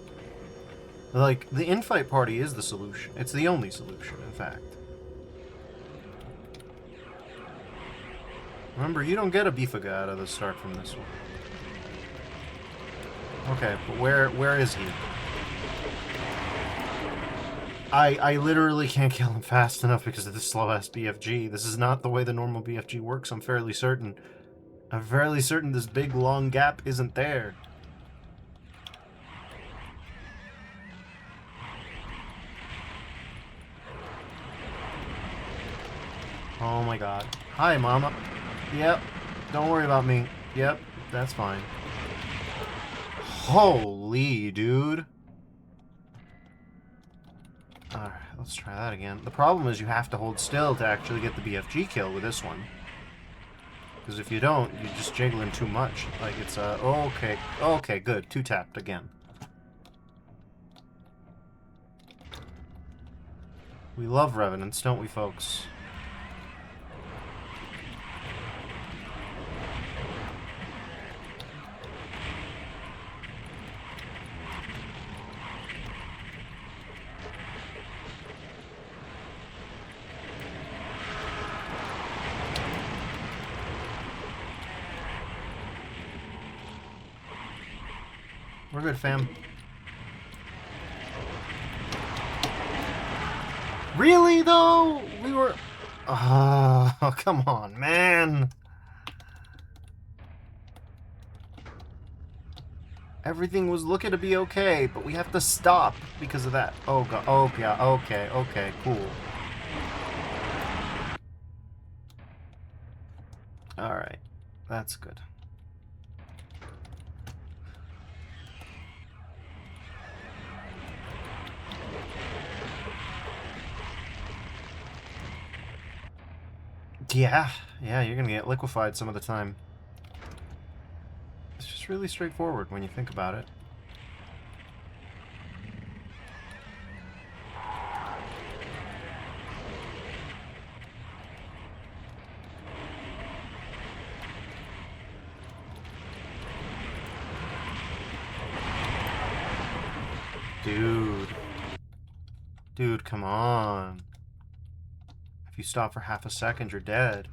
Speaker 1: Like, the infight party is the solution. It's the only solution, in fact. Remember, you don't get a Bifaga out of the start from this one. Okay, but where is he? I literally can't kill him fast enough because of this slow-ass BFG. This is not the way the normal BFG works, I'm fairly certain. I'm fairly certain this big, long gap isn't there. Oh my God. Hi, Mama. Yep. Don't worry about me. Yep. That's fine. Holy, dude. Alright, let's try that again. The problem is you have to hold still to actually get the BFG kill with this one. Because if you don't, you're just jiggling too much. Like, it's okay. Okay, good. Two tapped again. We love Revenants, don't we, folks? We're good, fam. Really, though? We were... Oh, come on, man. Everything was looking to be okay, but we have to stop because of that. Oh, God. Oh, yeah. Okay, okay, cool. Alright. That's good. Yeah, you're gonna get liquefied some of the time. It's just really straightforward when you think about it. Dude, come on. If you stop for half a second, you're dead.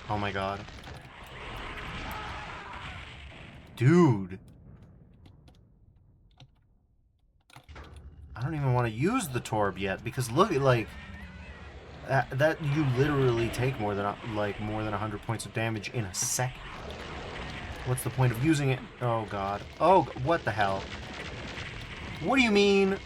Speaker 1: Oh my god. Dude. I don't even want to use the Torb yet, because look at, like... That you literally take more than 100 points of damage in a second. What's the point of using it? Oh god. Oh, what the hell? What do you mean?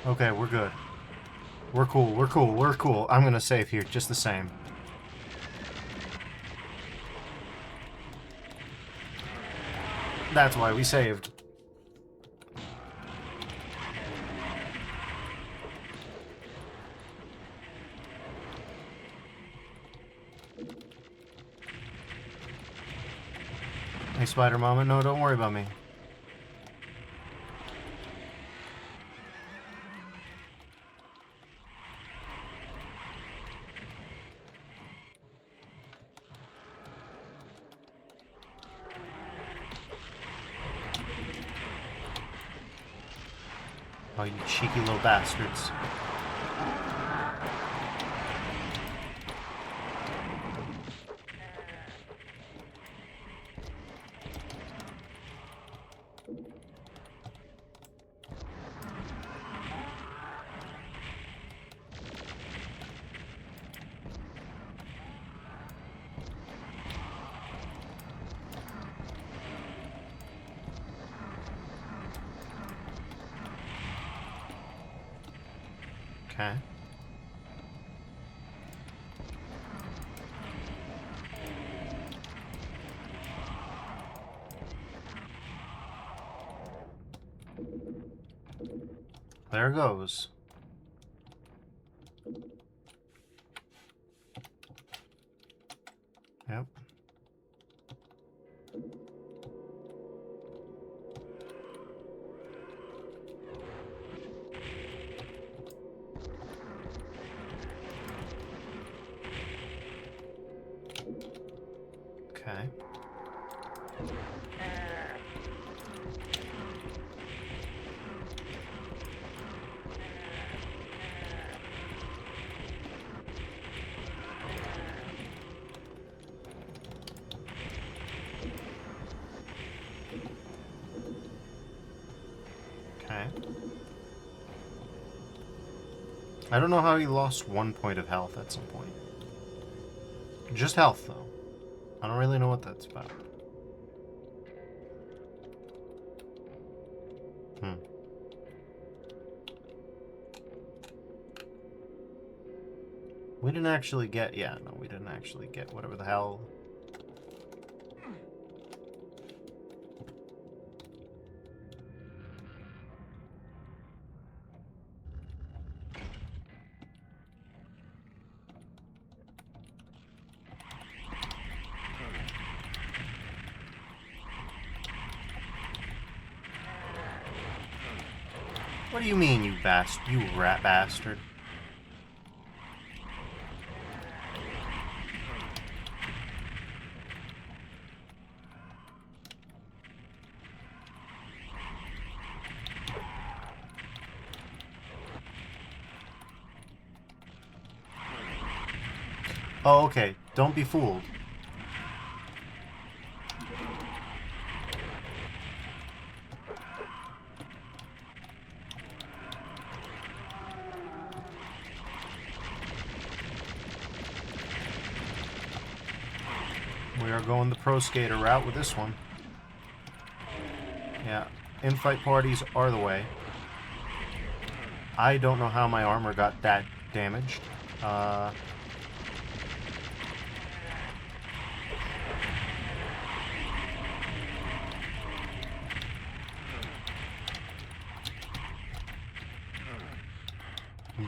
Speaker 1: Okay, we're good. We're cool. I'm gonna save here just the same. That's why we saved. Hey, Spider Mama, no, don't worry about me. Oh, you cheeky little bastards. Okay. There goes. Yep. Okay. Okay. I don't know how he lost 1 point of health at some point. Just health, though. I don't really know what that's about. We didn't actually get... Yeah, no, we didn't actually get whatever the hell... What do you mean, you rat bastard? Oh, okay. Don't be fooled. We are going the pro skater route with this one. Yeah, in-fight parties are the way. I don't know how my armor got that damaged.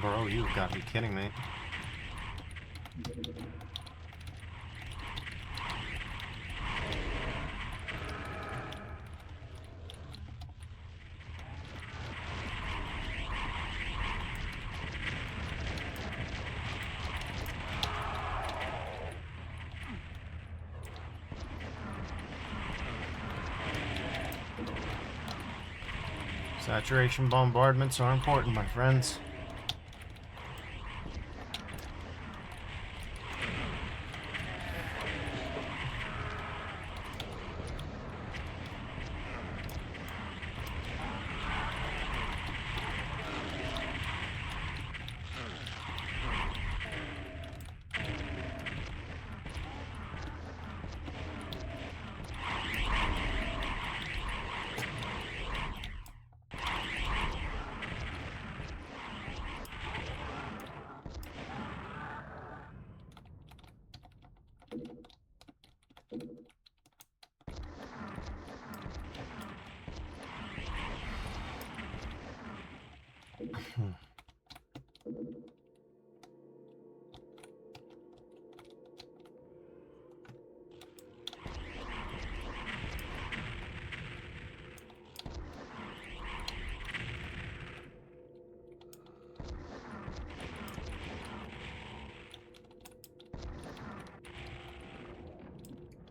Speaker 1: Bro, you've got to be kidding me. Saturation bombardments are important, my friends.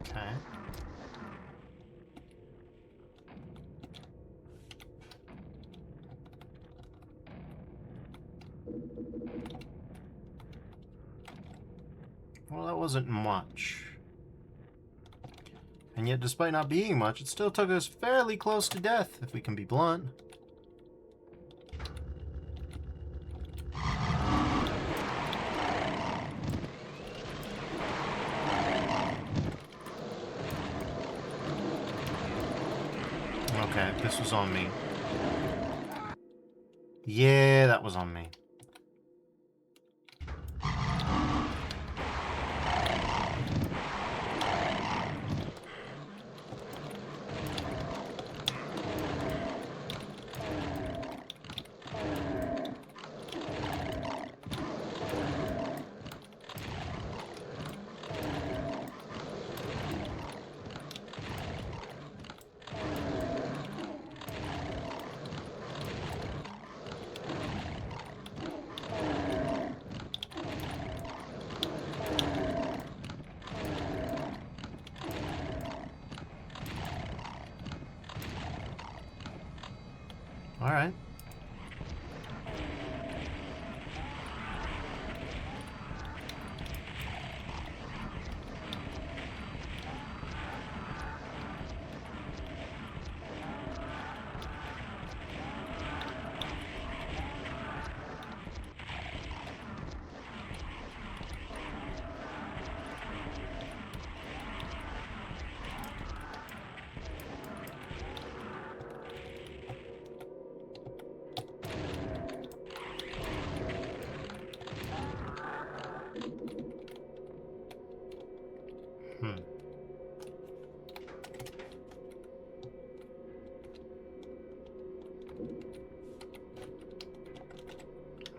Speaker 1: Okay. Well, that wasn't much. And yet, despite not being much, it still took us fairly close to death, if we can be blunt. Okay, this was on me. Yeah, that was on me. All right.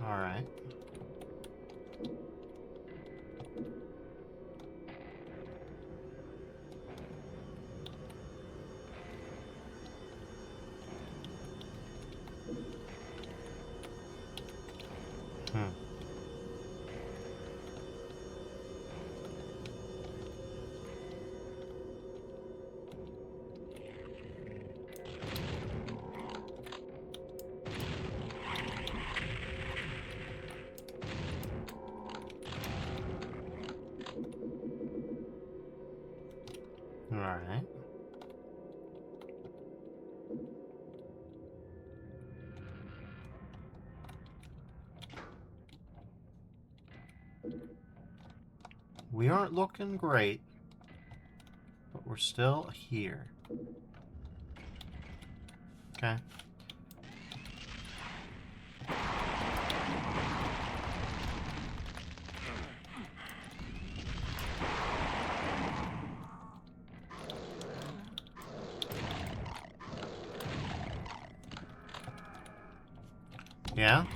Speaker 1: All right. All right. We aren't looking great. we're still here. Okay. Yeah?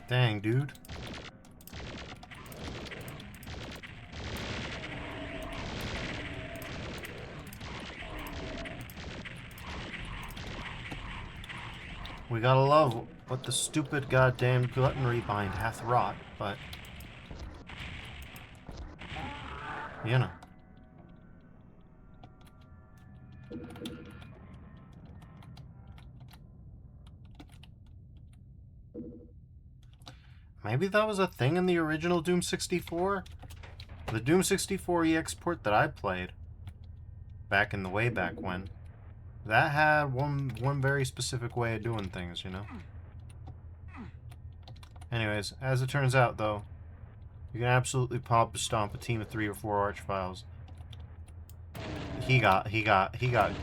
Speaker 1: Dang, dude. We gotta love what the stupid goddamn gluttonry bind hath wrought, but... you know. Maybe that was a thing in the original Doom 64? The Doom 64 EX port that I played, back in the way back when, that had one very specific way of doing things, you know? Anyways, as it turns out, though, you can absolutely pop stomp a team of 3 or 4 Archviles. He got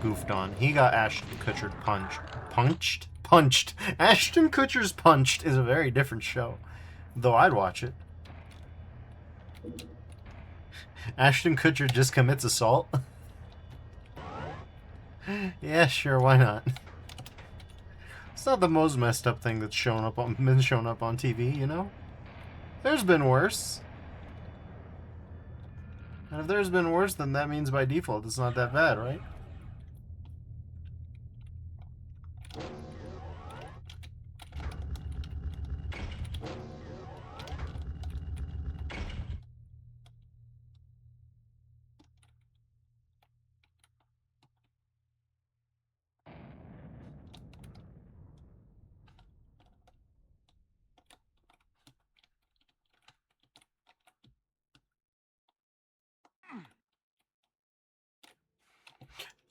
Speaker 1: goofed on. He got Ashton Kutcher punched. Ashton Kutcher's Punched is a very different show, though I'd watch it. Ashton Kutcher just commits assault. Yeah, sure, why not? It's not the most messed up thing that's been shown up on TV, you know? There's been worse. And if there's been worse, then that means by default it's not that bad, right?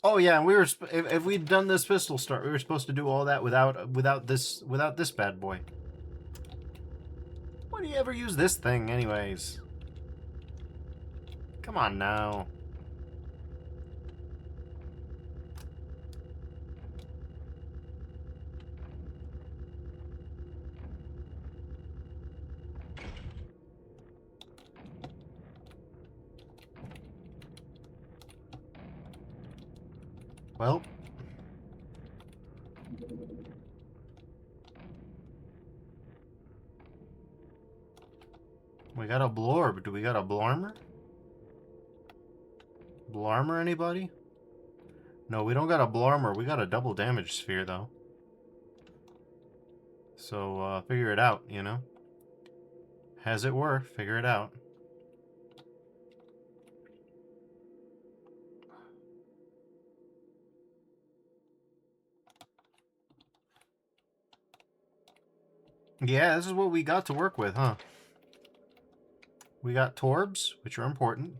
Speaker 1: Oh yeah, we were if we'd done this pistol start, we were supposed to do all that without this bad boy. Why do you ever use this thing, anyways? Come on now. Well. We got a blorb. Do we got a blarmer? Blarmer, anybody? No, we don't got a blarmer. We got a double damage sphere, though. So, figure it out, you know? As it were, figure it out. Yeah, this is what we got to work with, huh? We got Torbs, which are important.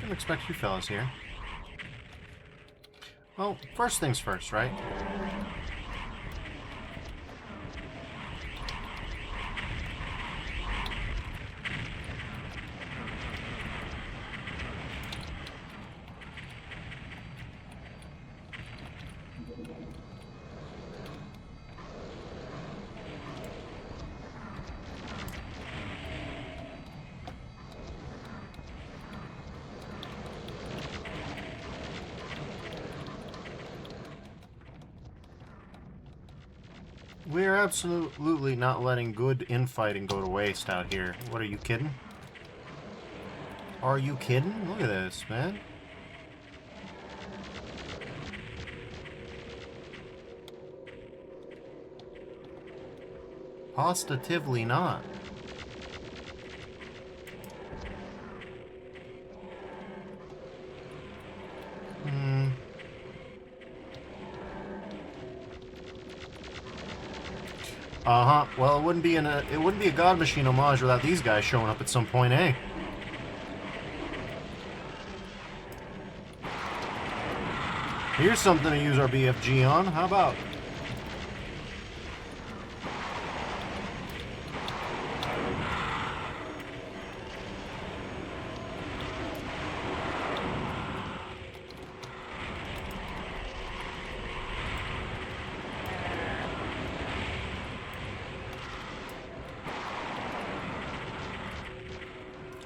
Speaker 1: Didn't expect you fellas here. Well, first things first, right? We're absolutely not letting good infighting go to waste out here. What, are you kidding? Are you kidding? Look at this, man. Positively not. Uh-huh. Well, it wouldn't be a God Machine homage without these guys showing up at some point, eh? Here's something to use our BFG on. How about?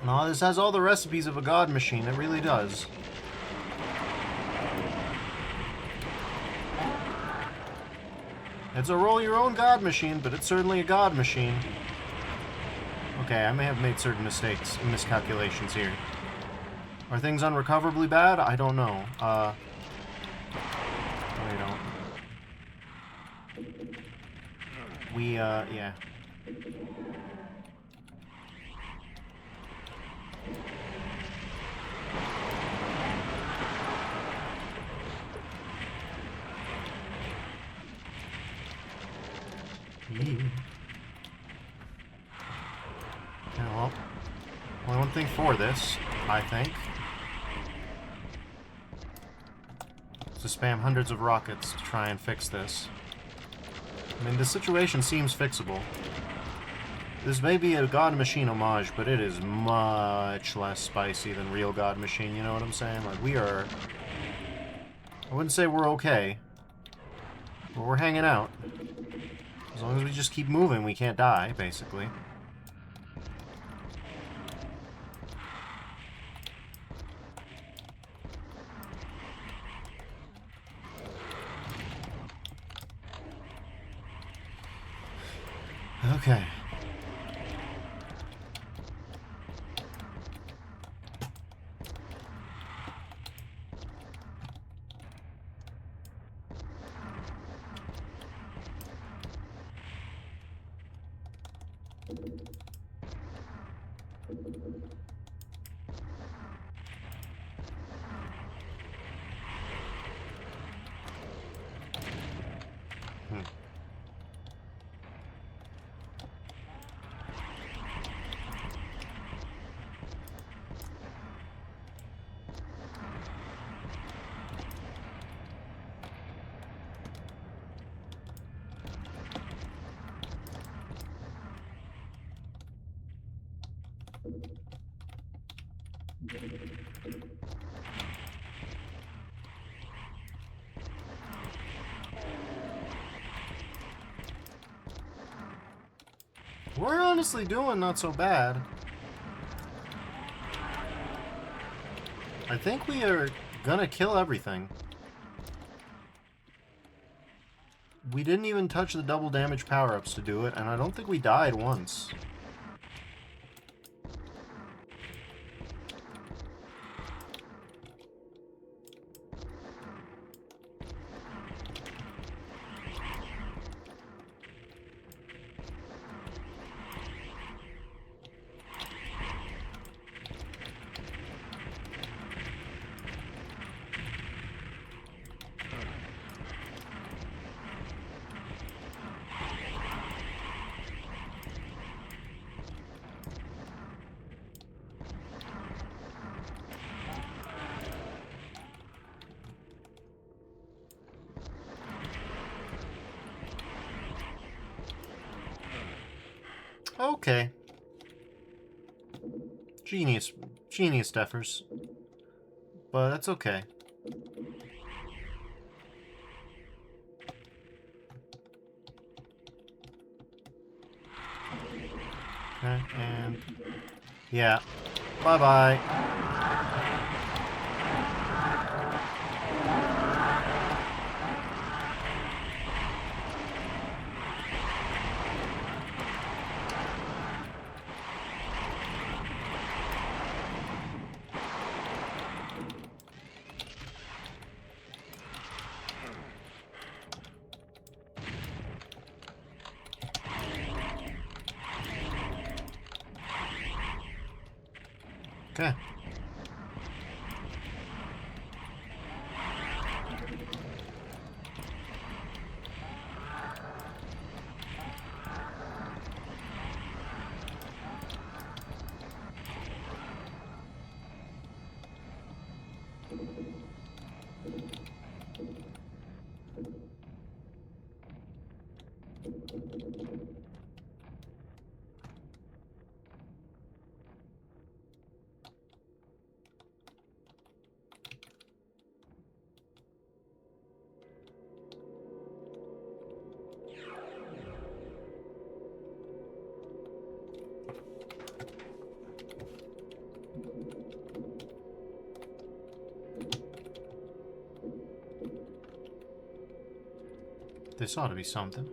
Speaker 1: No, this has all the recipes of a god machine. It really does. It's a roll your own god machine, but it's certainly a god machine. Okay, I may have made certain mistakes and miscalculations here. Are things unrecoverably bad? I don't know. No, they don't. We, yeah. Yeah, well, only one thing for this, I think, is to spam hundreds of rockets to try and fix this. I mean, the situation seems fixable. This may be a God Machine homage, but it is much less spicy than real God Machine, you know what I'm saying? Like, we are... I wouldn't say we're okay, but we're hanging out. As long as we just keep moving, we can't die, basically. Okay. We're honestly doing not so bad. I think we are gonna kill everything. We didn't even touch the double damage power-ups to do it, and I don't think we died once. Okay. Genius Steffers. But that's okay. Okay, and... yeah. Bye-bye. Okay. This ought to be something.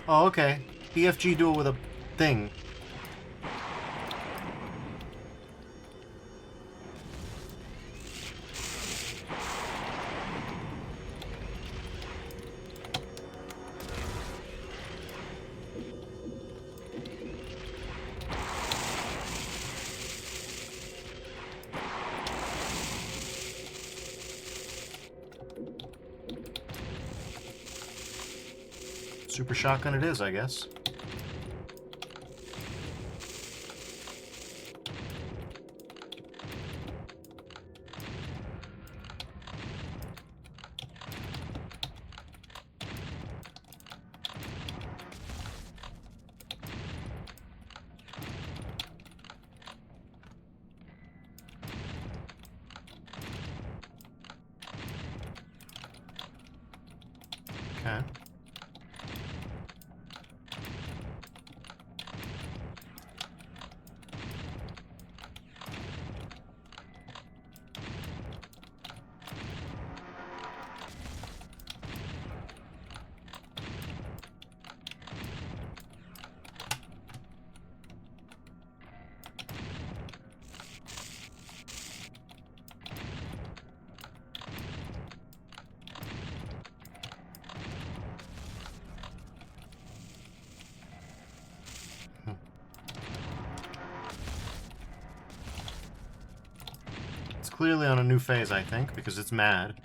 Speaker 1: Oh, okay. BFG duel with a thing. Super shotgun it is, I guess. Okay. It's clearly on a new phase, I think, because it's mad.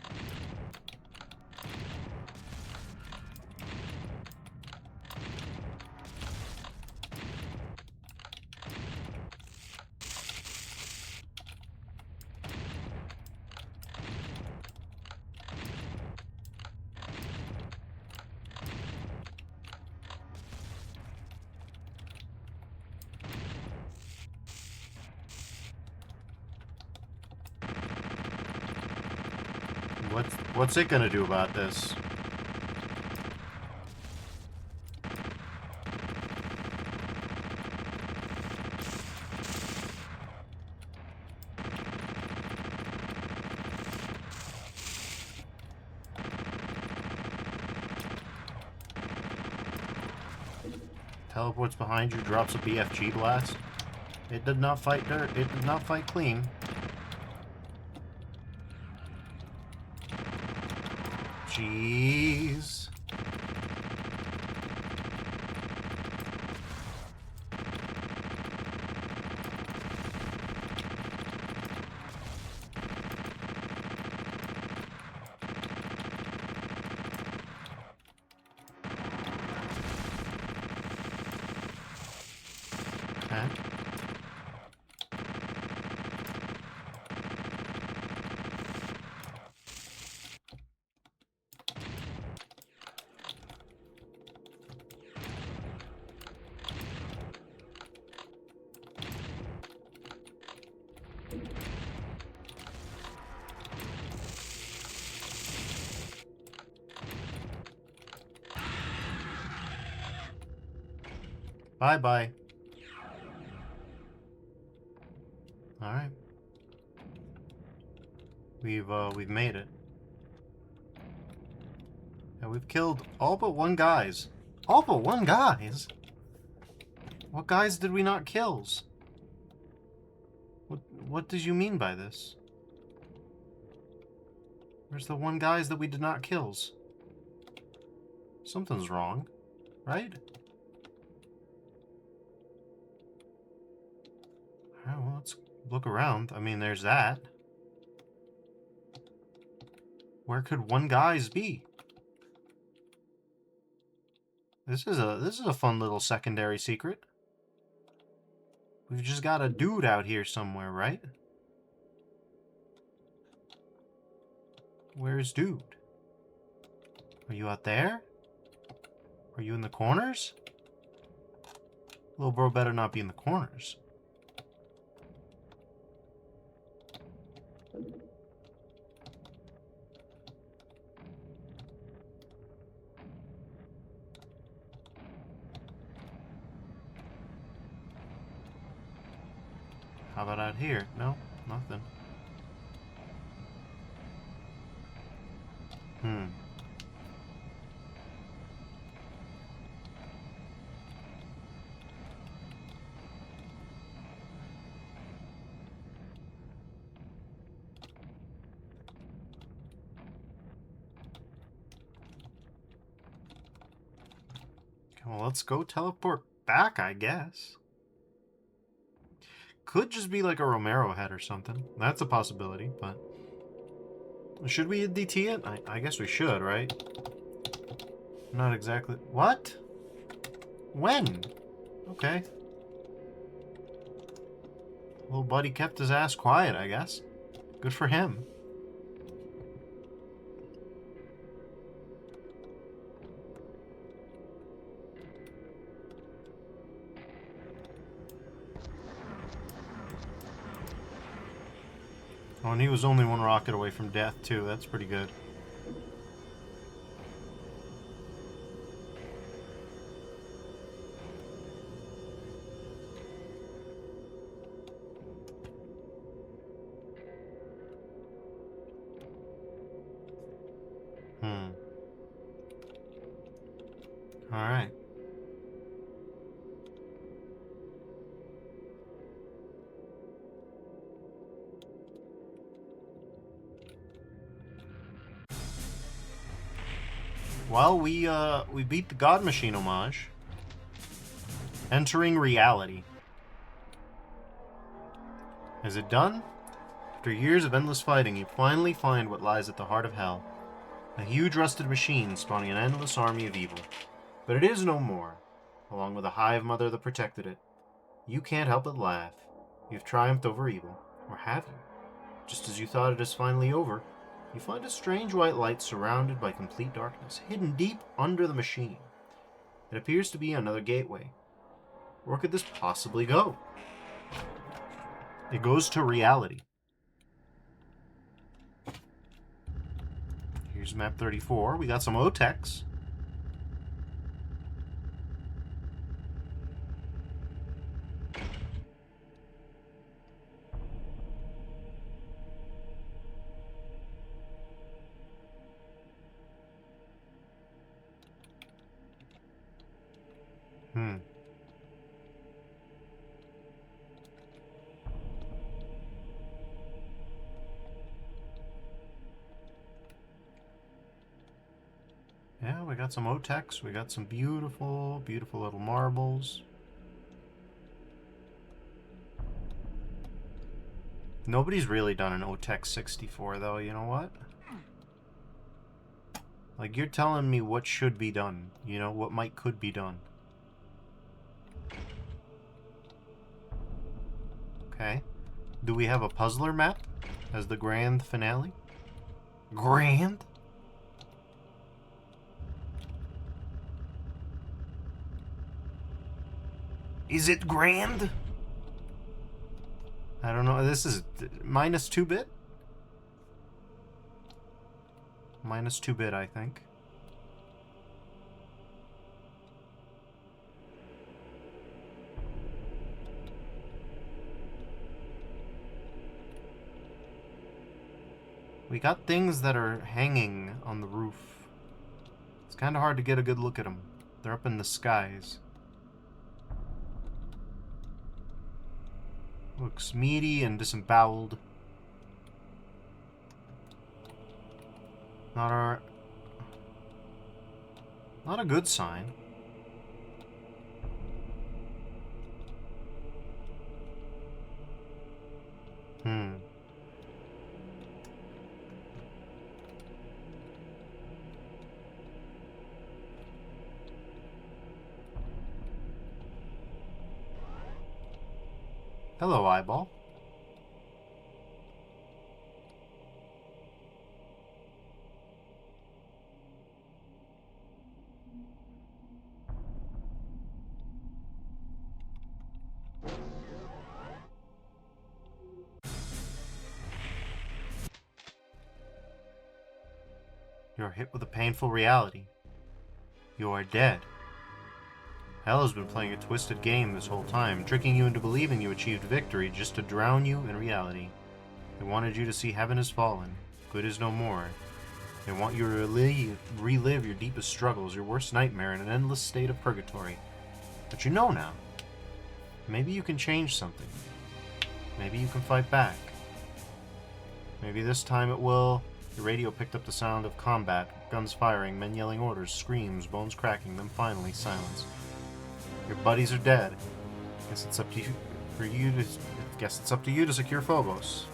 Speaker 1: What's it gonna do about this? Teleports behind you, drops a BFG blast. It did not fight dirt. It did not fight clean. Jeez. Okay. Bye-bye. Alright. We've made it. And we've killed all but one guys. All but one guys? What guys did we not kill? What did you mean by this? Where's the one guys that we did not kill? Something's wrong, right? Alright, well, let's look around. I mean, there's that. Where could one guys be? This is a fun little secondary secret. We've just got a dude out here somewhere, right? Where's dude? Are you out there? Are you in the corners? Little bro better not be in the corners. How about out here? No? Nothing. Well, let's go teleport back, I guess. Could just be like a Romero head or something. That's a possibility, but... Should we DT it? I guess we should, right? Not exactly... What? When? Okay. Little buddy kept his ass quiet, I guess. Good for him. Oh, and he was only one rocket away from death, too. That's pretty good. Alright. Well, we beat the God Machine homage. Entering reality. Is it done? After years of endless fighting, you finally find what lies at the heart of hell. A huge rusted machine spawning an endless army of evil. But it is no more, along with a hive mother that protected it. You can't help but laugh. You've triumphed over evil. Or have you? Just as you thought it is finally over, you find a strange white light surrounded by complete darkness, hidden deep under the machine. It appears to be another gateway. Where could this possibly go? It goes to reality. Here's map 34. We got some OTEX. Yeah, we got some OTEX. We got some beautiful, beautiful little marbles. Nobody's really done an OTEX 64, though, you know what? Like, you're telling me what should be done. You know, what could be done. Okay. Do we have a puzzler map as the grand finale? Grand? Is it grand? I don't know. This is minus 2-bit? Minus 2-bit, I think. We got things that are hanging on the roof. It's kind of hard to get a good look at them. They're up in the skies. Looks meaty and disemboweled. Not a good sign. Hello, eyeball. You're hit with a painful reality. You are dead. Hell has been playing a twisted game this whole time, tricking you into believing you achieved victory just to drown you in reality. They wanted you to see heaven is fallen, good is no more. They want you to relive your deepest struggles, your worst nightmare, in an endless state of purgatory. But you know now. Maybe you can change something. Maybe you can fight back. Maybe this time it will. The radio picked up the sound of combat, guns firing, men yelling orders, screams, bones cracking, then finally silence. Your buddies are dead. Guess it's up to you Guess it's up to you to secure Phobos.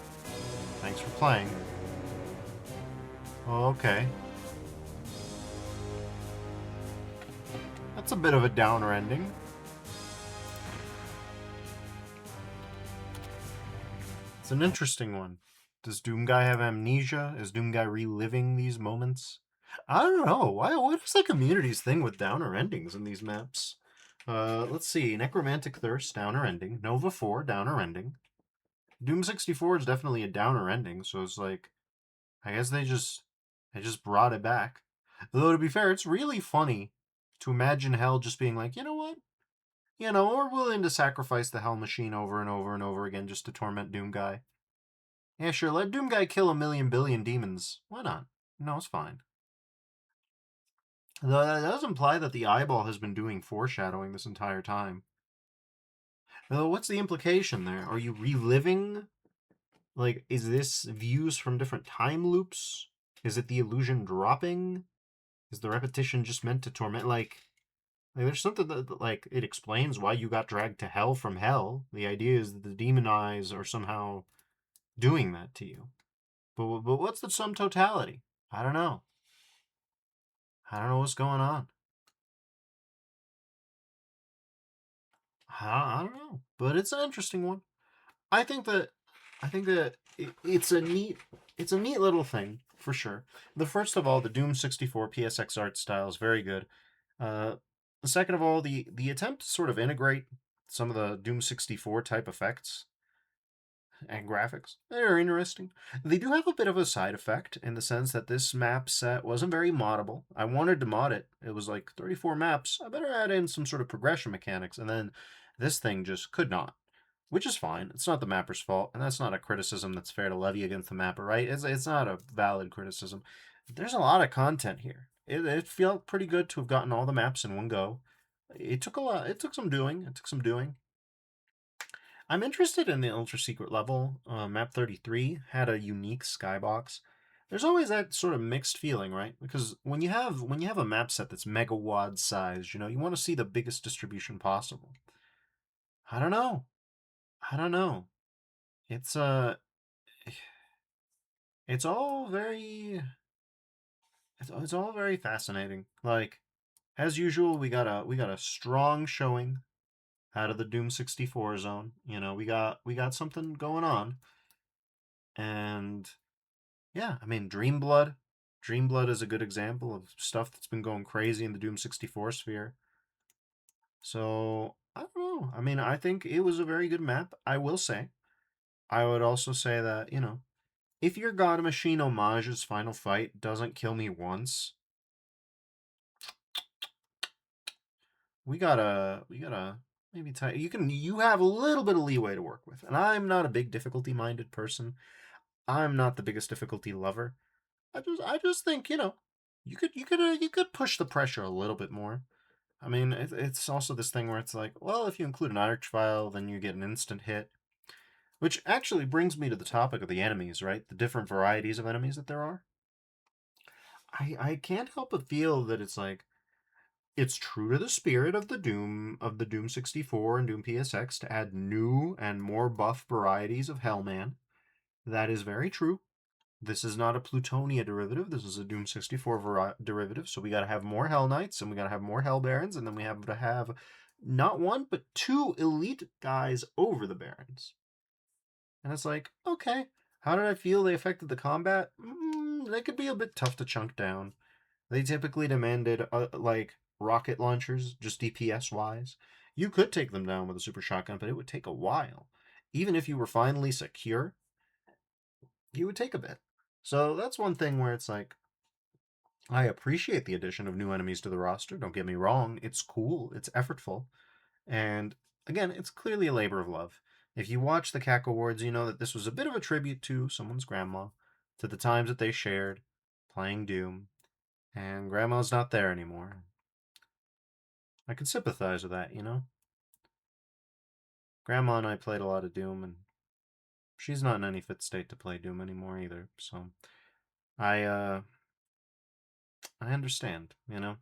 Speaker 1: Thanks for playing. Oh, okay. That's a bit of a downer ending. It's an interesting one. Does Doomguy have amnesia? Is Doomguy reliving these moments? I don't know. What is the community's thing with downer endings in these maps? Let's see. Necromantic Thirst, downer ending. Nova 4, downer ending. Doom 64 is definitely a downer ending, so it's like, I guess they just brought it back. Though to be fair, it's really funny to imagine Hell just being like, you know what? We're willing to sacrifice the Hell Machine over and over and over again just to torment Doomguy. Yeah, sure, let Doomguy kill a million billion demons. Why not? No, it's fine. Though that does imply that the eyeball has been doing foreshadowing this entire time. Though, what's the implication there? Are you reliving? Like, is this views from different time loops? Is it the illusion dropping? Is the repetition just meant to torment? Like there's something that, like, it explains why you got dragged to hell from hell. The idea is that the demon eyes are somehow doing that to you. But what's the sum totality? I don't know. I don't know what's going on. I don't know, but it's an interesting one. I think that it's a neat little thing for sure. The first of all, the Doom 64 PSX art style is very good. Uh, the second of all, the attempt to sort of integrate some of the Doom 64 type effects and graphics, they're interesting. They do have a bit of a side effect in the sense that this map set wasn't very moddable. I wanted to mod it. It was like 34 maps. I better add in some sort of progression mechanics, and then this thing just could not, which is fine. It's not the mapper's fault, and that's not a criticism that's fair to levy against the mapper, right? It's not a valid criticism. There's a lot of content here. It felt pretty good to have gotten all the maps in one go. It took a lot. It took some doing. It took some doing. I'm interested in the ultra secret level. Map 33 had a unique skybox. There's always that sort of mixed feeling, right? Because when you have a map set that's megawad sized, you want to see the biggest distribution possible. I don't know. I don't know. It's it's all very it's all very fascinating. Like, as usual, we got a strong showing out of the Doom 64 zone. We got something going on, and yeah, I mean, Dreamblood. Dreamblood is a good example of stuff that's been going crazy in the Doom 64 sphere. So, I don't know. I mean, I think it was a very good map, I will say. I would also say that, if your God Machine homage's final fight doesn't kill me once, we gotta maybe you have a little bit of leeway to work with. And I'm not a big difficulty minded person. I'm not the biggest difficulty lover. I just think you could push the pressure a little bit more. I mean, it's also this thing where it's like, well, if you include an arch file, then you get an instant hit, which actually brings me to the topic of the enemies, right? The different varieties of enemies that there are. I can't help but feel that it's like it's true to the spirit of the Doom 64 and Doom PSX to add new and more buff varieties of Hellman. That is very true. This is not a Plutonia derivative. This is a Doom 64 derivative. So we got to have more Hell Knights, and we got to have more Hell Barons, and then we have to have not one, but two elite guys over the Barons. And it's like, okay, how did I feel they affected the combat? They could be a bit tough to chunk down. They typically demanded, like, rocket launchers, just DPS wise. You could take them down with a super shotgun, but it would take a while. Even if you were finally secure, you would take a bit. So that's one thing where it's like, I appreciate the addition of new enemies to the roster. Don't get me wrong. It's cool. It's effortful. And again, it's clearly a labor of love. If you watch the CAC Awards, you know that this was a bit of a tribute to someone's grandma, to the times that they shared playing Doom, and grandma's not there anymore. I can sympathize with that, you know? Grandma and I played a lot of Doom, and she's not in any fit state to play Doom anymore either, so I, uh, I understand, you know?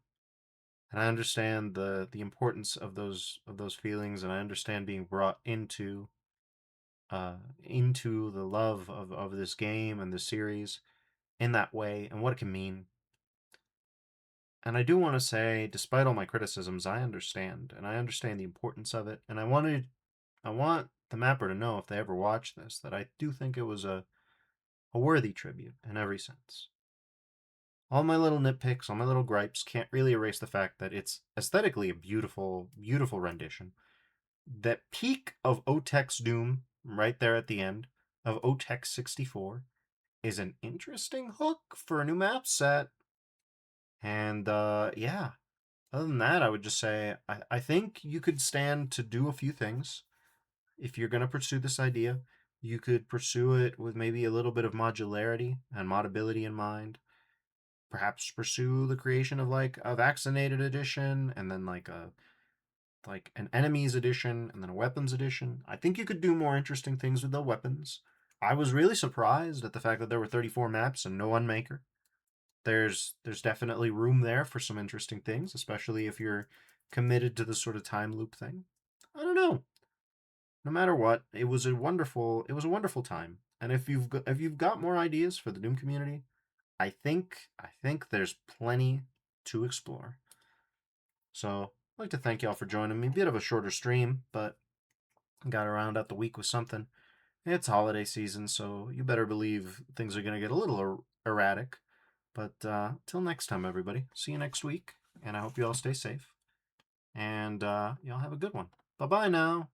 Speaker 1: And I understand the importance of those feelings, and I understand being brought uh, into the love of this game and the series in that way and what it can mean. And I do want to say, despite all my criticisms, I understand, and I understand the importance of it. And I want the mapper to know if they ever watch this that I do think it was a worthy tribute in every sense. All my little nitpicks, all my little gripes can't really erase the fact that it's aesthetically a beautiful, beautiful rendition. That peak of Otex Doom, right there at the end, of Otex 64, is an interesting hook for a new map set. And yeah, other than that, I would just say I think you could stand to do a few things if you're going to pursue this idea. You could pursue it with maybe a little bit of modularity and modability in mind. Perhaps pursue the creation of like a vaccinated edition and then like an enemies edition and then a weapons edition. I think you could do more interesting things with the weapons. I was really surprised at the fact that there were 34 maps and no unmaker. There's definitely room there for some interesting things, especially if you're committed to the sort of time loop thing. I don't know. No matter what, it was a wonderful time. And if you've got more ideas for the Doom community, I think there's plenty to explore. So I'd like to thank y'all for joining me. A bit of a shorter stream, but got to round out the week with something. It's holiday season, so you better believe things are going to get a little erratic. But till next time, everybody. See you next week, and I hope you all stay safe. And y'all have a good one. Bye bye now.